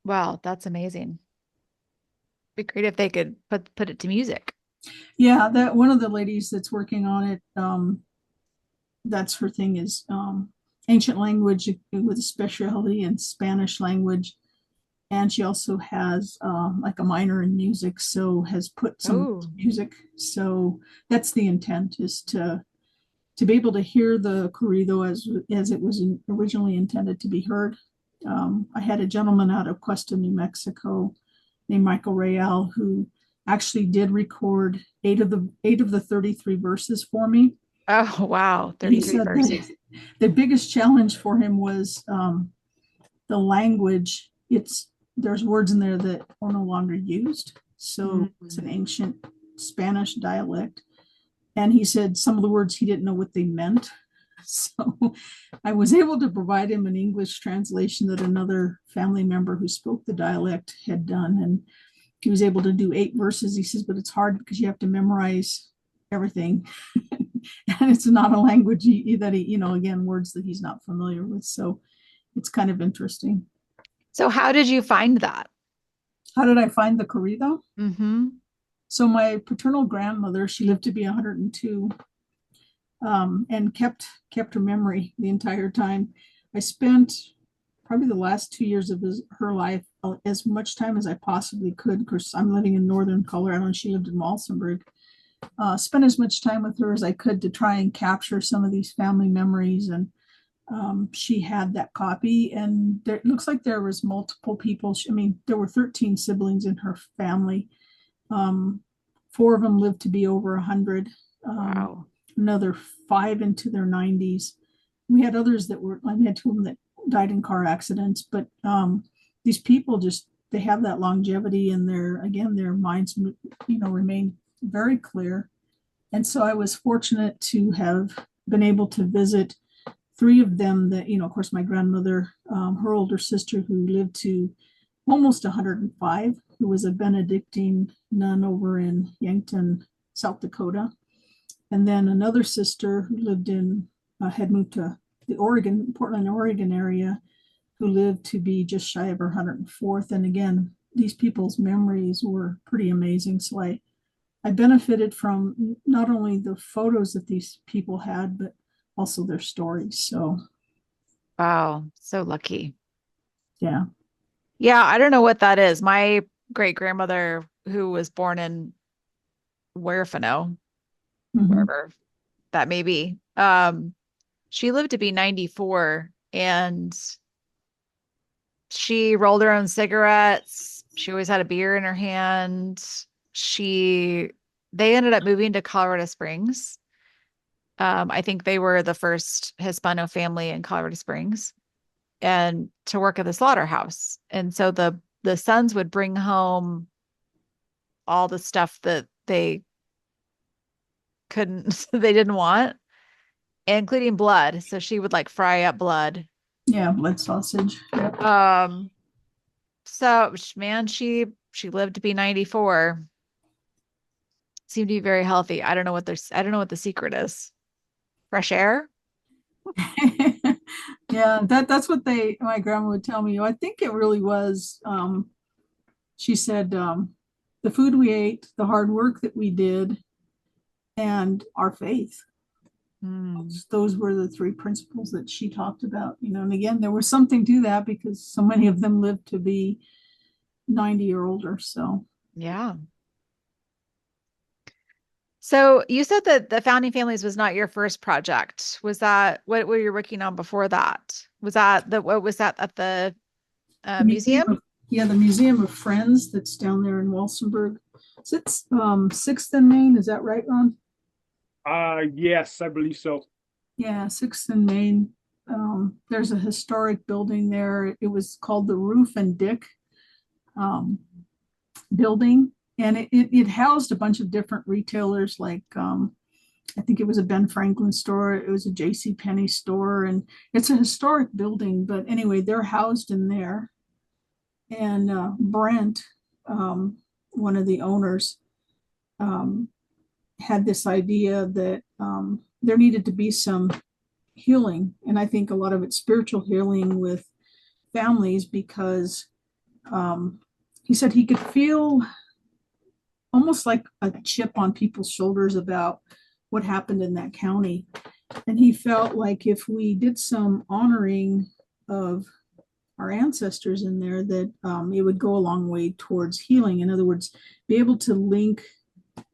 Wow, that's amazing. Be great if they could put it to music. Yeah, that one of the ladies that's working on it, that's her thing, is ancient language with a specialty in Spanish language. And she also has like a minor in music, so has put some music. So that's the intent, is to be able to hear the corrido as it was originally intended to be heard. I had a gentleman out of Cuesta, New Mexico, named Michael Real, who actually did record eight of the 33 verses for me. Oh, wow. 33 verses. The biggest challenge for him was the language. There's words in there that are no longer used. So it's an ancient Spanish dialect. And he said some of the words he didn't know what they meant. So I was able to provide him an English translation that another family member who spoke the dialect had done. And he was able to do 8 verses. He says, but it's hard because you have to memorize everything. And it's not a language that he, again, words that he's not familiar with. So it's kind of interesting. So how did you find that? How did I find the corrido? Mm-hmm. So my paternal grandmother, she lived to be 102, and kept her memory the entire time. I spent probably the last 2 years of her life as much time as I possibly could, because I'm living in northern Colorado and she lived in Walsenburg. Spent as much time with her as I could to try and capture some of these family memories. And she had that copy, and it looks like there was multiple people. There were 13 siblings in her family. 4 of them lived to be over 100. Wow. Another 5 into their 90s. We had others that were, I had 2 of them that died in car accidents, but these people they have that longevity, and their minds, remain very clear. And so I was fortunate to have been able to visit 3 of them that, of course, my grandmother, her older sister, who lived to almost 105, who was a Benedictine nun over in Yankton, South Dakota. And then another sister who lived in, had moved to the Portland, Oregon area, who lived to be just shy of her 104th. And again, these people's memories were pretty amazing. So I benefited from not only the photos that these people had, but also their stories. So Wow, so lucky. yeah. Yeah, I don't know what that is. My great grandmother, who was born in Huerfano, Mm-hmm. wherever that may be, she lived to be 94, and she rolled her own cigarettes. She always had a beer in her hand. She They ended up moving to Colorado Springs. I think they were the first Hispano family in Colorado Springs, and to work at the slaughterhouse. And so the sons would bring home all the stuff that they couldn't they didn't want, including blood. So she would like fry up blood. Yeah, blood sausage. Yep. Um, so man, she lived to be 94. Seemed to be very healthy. I don't know what the secret is. Fresh air? Yeah, that's what my grandma would tell me. I think it really was, she said, the food we ate, the hard work that we did, and our faith. Hmm. Those were the three principles that she talked about, and again, there was something to that because so many of them lived to be 90 or older. So Yeah. So you said that the Founding Families was not your first project. Was that what were you working on before that? Was that the what was that at the the museum museum? of, yeah, the Museum of Friends that's down there in Walsenburg. So it's 6th and Main, is that right, Ron? Yes, I believe so. Yeah, 6th and Main. There's a historic building there. It was called the Roof and Dick um, building, and it housed a bunch of different retailers. Like I think it was a Ben Franklin store, it was a J.C. Penney store, and it's a historic building. But anyway, they're housed in there. And Brent, one of the owners, um, had this idea that there needed to be some healing, and I think a lot of it's spiritual healing with families, because um, he said he could feel almost like a chip on people's shoulders about what happened in that county. And he felt like if we did some honoring of our ancestors in there, that it would go a long way towards healing. In other words, be able to link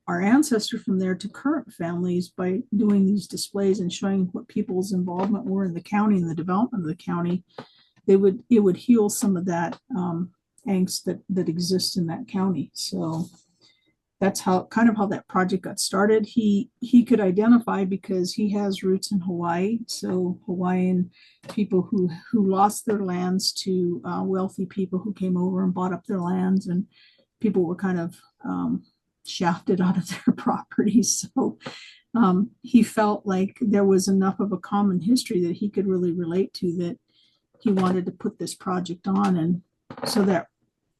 our ancestors from there to current families by doing these displays and showing what people's involvement were in the county and the development of the county. It would heal some of that angst that exists in that county. So that's how that project got started. He could identify, because he has roots in Hawaii, so Hawaiian people who lost their lands to wealthy people who came over and bought up their lands, and people were kind of shafted out of their properties. So he felt like there was enough of a common history that he could really relate to, that he wanted to put this project on. And so that,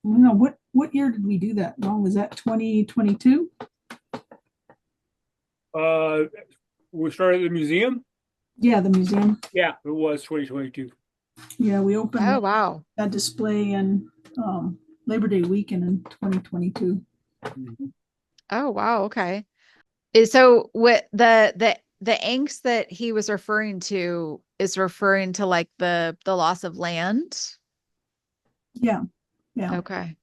what year did we do that? Ron, was that 2022? Uh, we started the museum. Yeah, the museum. Yeah, it was 2022. Yeah, we opened Oh, wow. that display in Labor Day weekend in 2022. Mhm. Oh, wow. Okay. So what the angst that he was referring to is referring to like the loss of land. Yeah, yeah. Okay.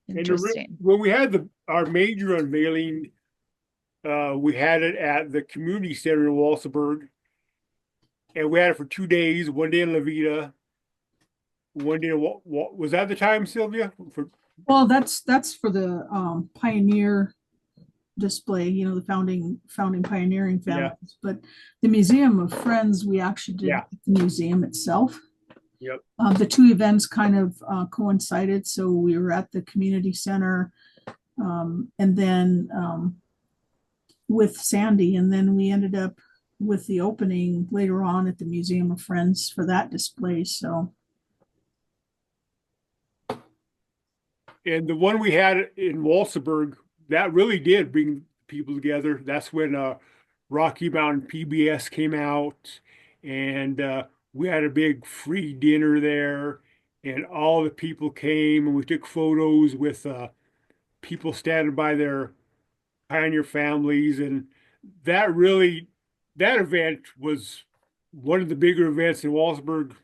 And Interesting. when we had our major unveiling, we had it at the community center in Walsenburg, and we had it for 2 days. One day in La Vida, one day in was that the time, Sylvia? Well, that's for the pioneer display, the founding pioneering Yeah, families. But the Museum of Friends, we actually did yeah, the museum itself. yep. The two events kind of coincided, so we were at the community center, and then with Sandy, and then we ended up with the opening later on at the Museum of Friends for that display. So And the one we had in Walsenburg, that really did bring people together. That's when Rocky Mountain PBS came out, and we had a big free dinner there, and all the people came, and we took photos with people standing by their pioneer families, and that really, that event was one of the bigger events in Walsenburg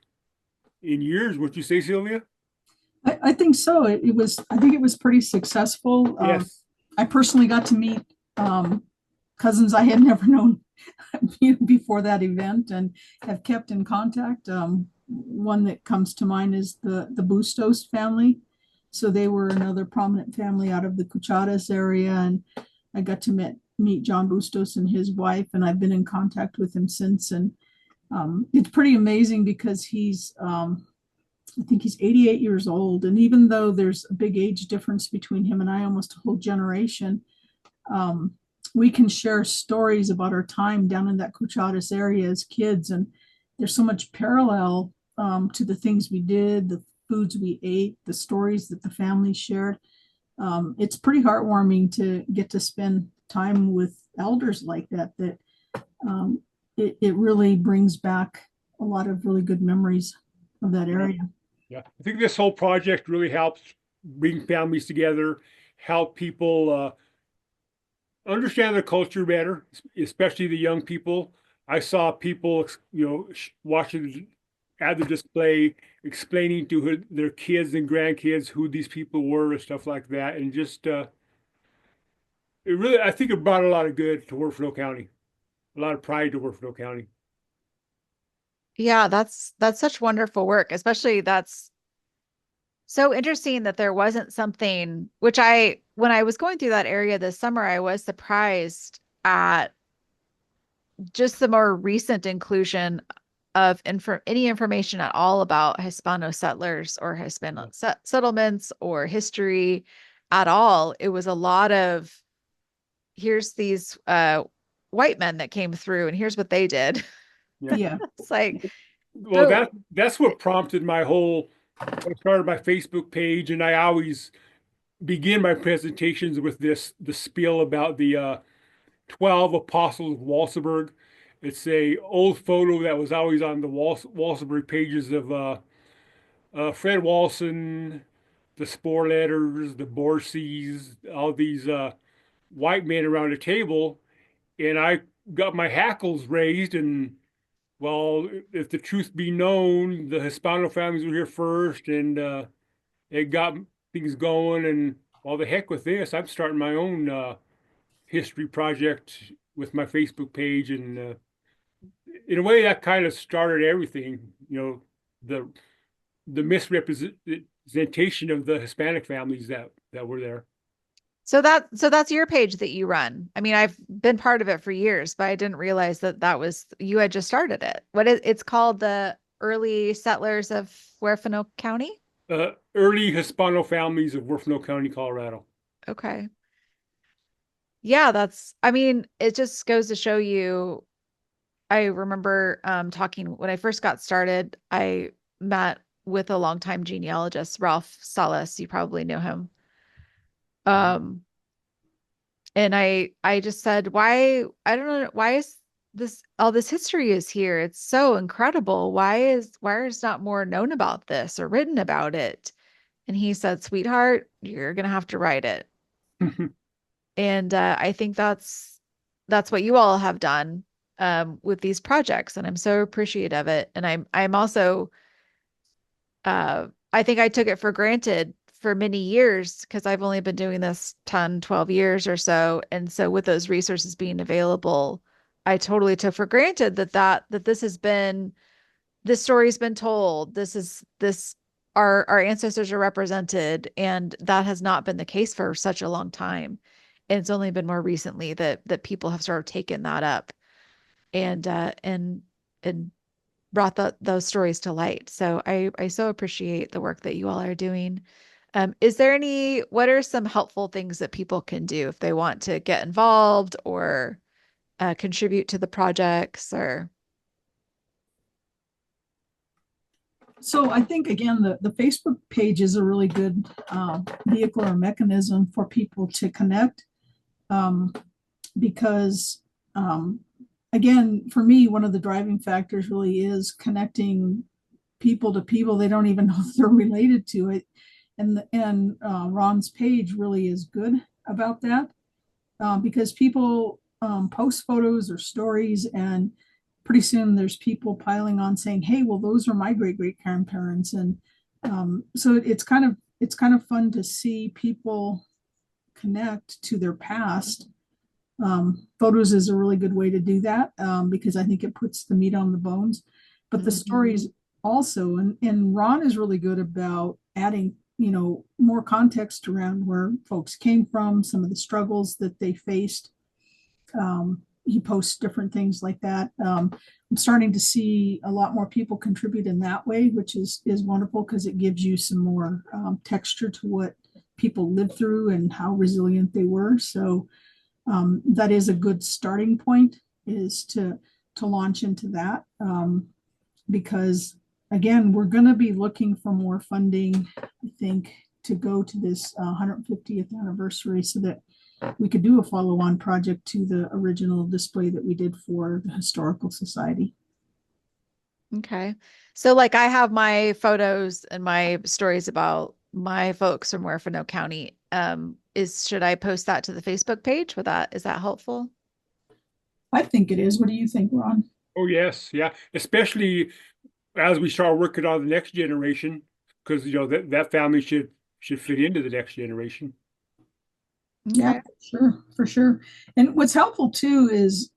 in years. Would you say, Sylvia? I think so. It was, I think it was pretty successful. Yes. I personally got to meet um, cousins I had never known before that event and have kept in contact. One that comes to mind is the Bustos family. So they were another prominent family out of the Cucharas area, and I got to meet John Bustos and his wife, and I've been in contact with him since. And it's pretty amazing because I think he's 88 years old. And even though there's a big age difference between him and I, almost a whole generation, um, we can share stories about our time down in that Cucharas area as kids. And there's so much parallel to the things we did, the foods we ate, the stories that the family shared. It's pretty heartwarming to get to spend time with elders like that, um, it really brings back a lot of really good memories of that Yeah. area. Yeah. I think this whole project really helps bring families together, help people understand their culture better, especially the young people. I saw people, watching at the display, explaining to their kids and grandkids who these people were and stuff like that. And just, it really, I think it brought a lot of good to Huerfano County, a lot of pride to Huerfano County. Yeah, that's such wonderful work, especially that's so interesting that there wasn't something which when I was going through that area this summer, I was surprised at just the more recent inclusion of any information at all about Hispano settlers or Hispano Yeah. settlements or history at all. It was a lot of here's these white men that came through and here's what they did. Yeah. Yeah. It's like, Well, but that's what prompted my whole, I started my Facebook page, and I always begin my presentations with the spiel about the 12 Apostles of Walsenburg. It's a old photo that was always on the Walsenburg pages of Fred Walson, the Sporletters, the Borsies, all these white men around a table, and I got my hackles raised. And well, if the truth be known, the Hispano families were here first, and it got things going. And well, the heck with this, I'm starting my own history project with my Facebook page, and in a way, that kind of started everything. The the misrepresentation of the Hispanic families that were there. so that's your page that you run. I mean, I've been part of it for years, but I didn't realize that that was you had just started it. It's called the Early Settlers of Huerfano County. Early Hispano families of Huerfano County, Colorado. Okay. Yeah, I mean, it just goes to show you. I remember talking when I first got started, I met with a longtime genealogist, Ralph Salas. You probably know him. Um, and I just said, why, I don't know, why is this all this history is here? It's so incredible. Why is not more known about this or written about it? And he said, sweetheart, you're gonna have to write it. And I think that's what you all have done with these projects, and I'm so appreciative of it. And I'm also I think I took it for granted for many years because I've only been doing this 10, 12 years or so. And so with those resources being available, I totally took for granted that this story's been told. This our ancestors are represented, and that has not been the case for such a long time. And it's only been more recently that people have sort of taken that up and brought those stories to light. So I so appreciate the work that you all are doing. What are some helpful things that people can do if they want to get involved or contribute to the projects or? So I think again, the Facebook page is a really good vehicle or mechanism for people to connect, um, because um, again, for me, one of the driving factors really is connecting people to people they don't even know if they're related to it, and Ron's page really is good about that, because people post photos or stories, and pretty soon there's people piling on saying, "Hey, well, those are my great great grandparents," and so it's kind of fun to see people connect to their past. Photos is a really good way to do that, because I think it puts the meat on the bones. But the stories also, and Ron is really good about adding, more context around where folks came from, some of the struggles that they faced. He posts different things like that. I'm starting to see a lot more people contribute in that way, which is wonderful because it gives you some more texture to what people lived through and how resilient they were. So that is a good starting point, is to launch into that, because again, we're going to be looking for more funding, I think, to go to this 150th anniversary, so that we could do a follow-on project to the original display that we did for the Historical Society. Okay. So like I have my photos and my stories about my folks from Huerfano County. Should I post that to the Facebook page? Is that helpful? I think it is. What do you think, Ron? Oh, yes, yeah. Especially as we start working on the next generation, because that family should fit into the next generation. Yeah, Okay. sure, for sure. And what's helpful too is,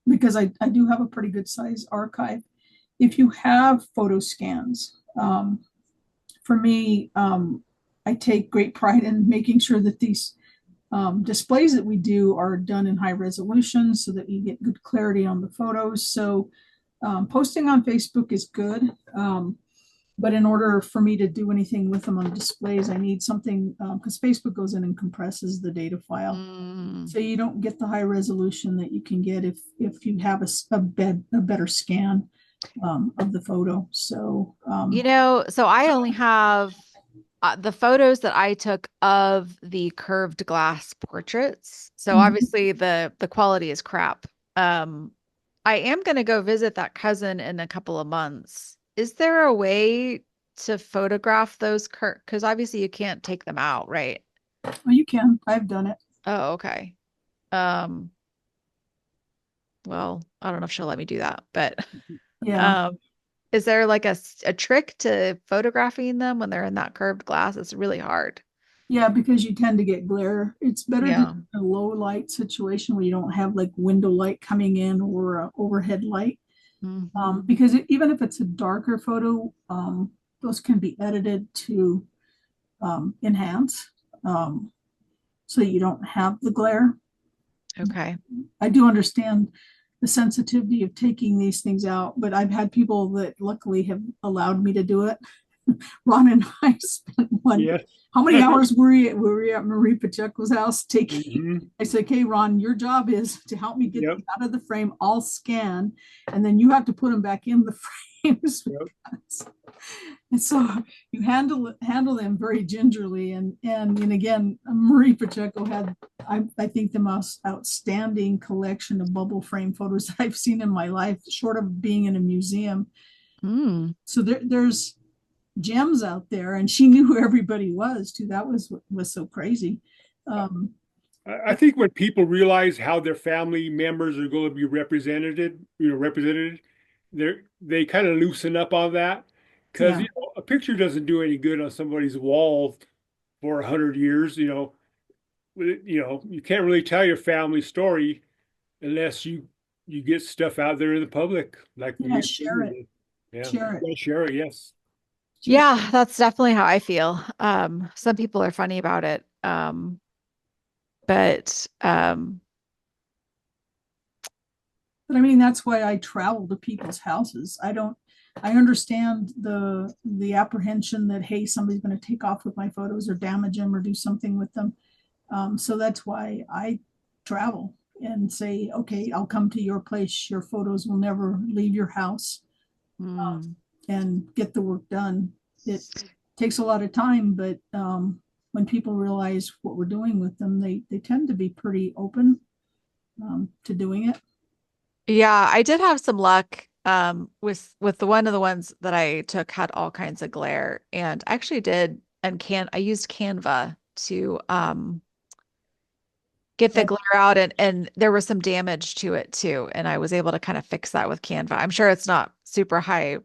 because I do have a pretty good size archive. If you have photo scans, for me, I take great pride in making sure that these displays that we do are done in high resolution so that you get good clarity on the photos. So posting on Facebook is good. But in order for me to do anything with them on displays, I need something, because Facebook goes in and compresses the data file. Mm. So you don't get the high resolution that you can get if you have a better scan of the photo. So So I only have the photos that I took of the curved glass portraits. So mhm. obviously the quality is crap. Um, I am going to go visit that cousin in a couple of months. Is there a way to photograph those because obviously you can't take them out, right? Well, you can. I've done it. Oh, okay. Um, well, I don't know if she'll let me do that, but Yeah. um, is there like a trick to photographing them when they're in that curved glass? It's really hard. Yeah, because you tend to get glare. It's better to do Yeah. a low light situation where you don't have like window light coming in or a overhead light. Hmm. Because even if it's a darker photo, those can be edited to enhance, so you don't have the glare. Okay. I do understand the sensitivity of taking these things out, but I've had people that luckily have allowed me to do it. Ron and I spent one. Yes. How many hours were we at Marie Pacheco's house taking? Hmm. I said, "Okay, Ron, your job is to help me get Yep. these out of the frame, all scan, and then you have to put them back in the frames." Yep. And so you handle them very gingerly, and again, Marie Pacheco had, I think, the most outstanding collection of bubble frame photos I've seen in my life, short of being in a museum. Hmm. So there's gems out there, and she knew who everybody was too. That was so crazy. Um, I think when people realize how their family members are going to be represented, they kind of loosen up on that, because yeah, a picture doesn't do any good on somebody's wall for 100 years. You can't really tell your family story unless you get stuff out there in the public, like yeah, we share it, did. Yeah, share it. yeah, share it. Yes. Just, Yeah, that's definitely how I feel. Some people are funny about it. But but I mean, that's why I travel to people's houses. I understand the apprehension that, hey, somebody's going to take off with my photos or damage them or do something with them. So that's why I travel and say, okay, I'll come to your place. Your photos will never leave your house. hmm. and get the work done. It takes a lot of time, but when people realize what we're doing with them, they tend to be pretty open to doing it. Yeah, I did have some luck with the one of the ones that I took had all kinds of glare, and I actually did and can I used Canva to get the Yeah, glare out, and there was some damage to it too, and I was able to kind of fix that with Canva. I'm sure it's not super high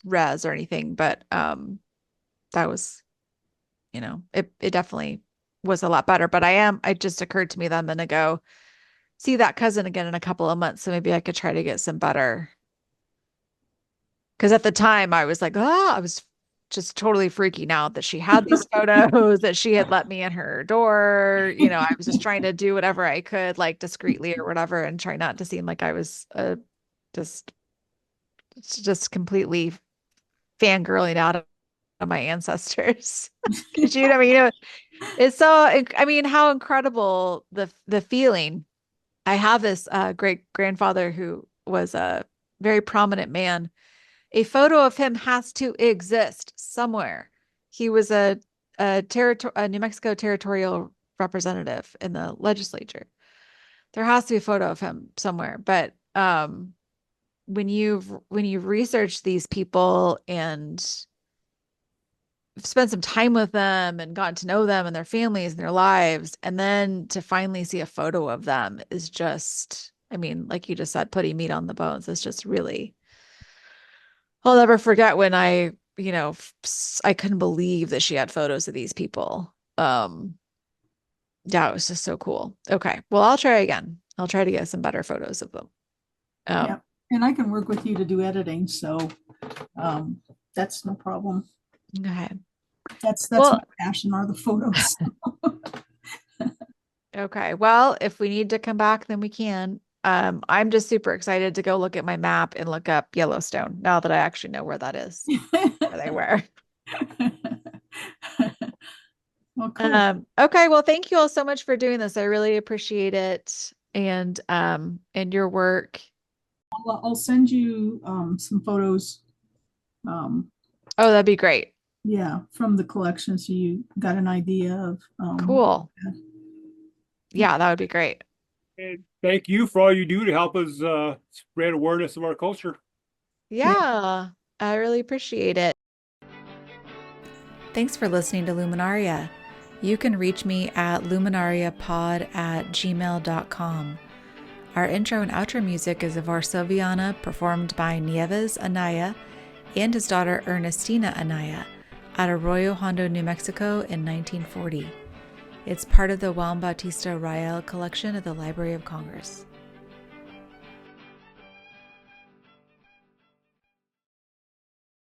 res or anything, but that was, it definitely was a lot better. But it just occurred to me that I'm gonna go see that cousin again in a couple of months, so maybe I could try to get some better. Because at the time I was like, I was just totally freaking out that she had these photos, that she had let me in her door. I was just trying to do whatever I could, like discreetly or whatever, and try not to seem like I was just just completely fangirling out of my ancestors. Because you know, I mean, it's so, I mean, how incredible the feeling. I have this great grandfather who was a very prominent man. A photo of him has to exist somewhere. He was a New Mexico territorial representative in the legislature. There has to be a photo of him somewhere. But when you've researched these people and spent some time with them and gotten to know them and their families and their lives, and then to finally see a photo of them is just, I mean, like you just said, putting meat on the bones. It's just really, I'll never forget when I couldn't believe that she had photos of these people. Yeah, it was just so cool. Okay. Well, I'll try again. I'll try to get some better photos of them. yeah. Um, And I can work with you to do editing, so um, that's no problem. okay. That's my Well, passion are the photos. okay. Well, if we need to come back, then we can. I'm just super excited to go look at my map and look up Yellowstone now that I actually know where that is, where they were. Well, cool. Okay. Well, thank you all so much for doing this. I really appreciate it, and your work. I'll send you some photos. Um, Oh, that'd be great. yeah, from the collection, so you got an idea of what. Cool. Yeah, that would be great. And thank you for all you do to help us spread awareness of our culture. Yeah, Yeah, I really appreciate it. Thanks for listening to Luminaria. You can reach me at luminariapod@gmail.com. Our intro and outro music is of our Sylviana, performed by Nieves Anaya and his daughter Ernestina Anaya at Arroyo Hondo, New Mexico in 1940. It's part of the Juan Bautista Rael collection at the Library of Congress.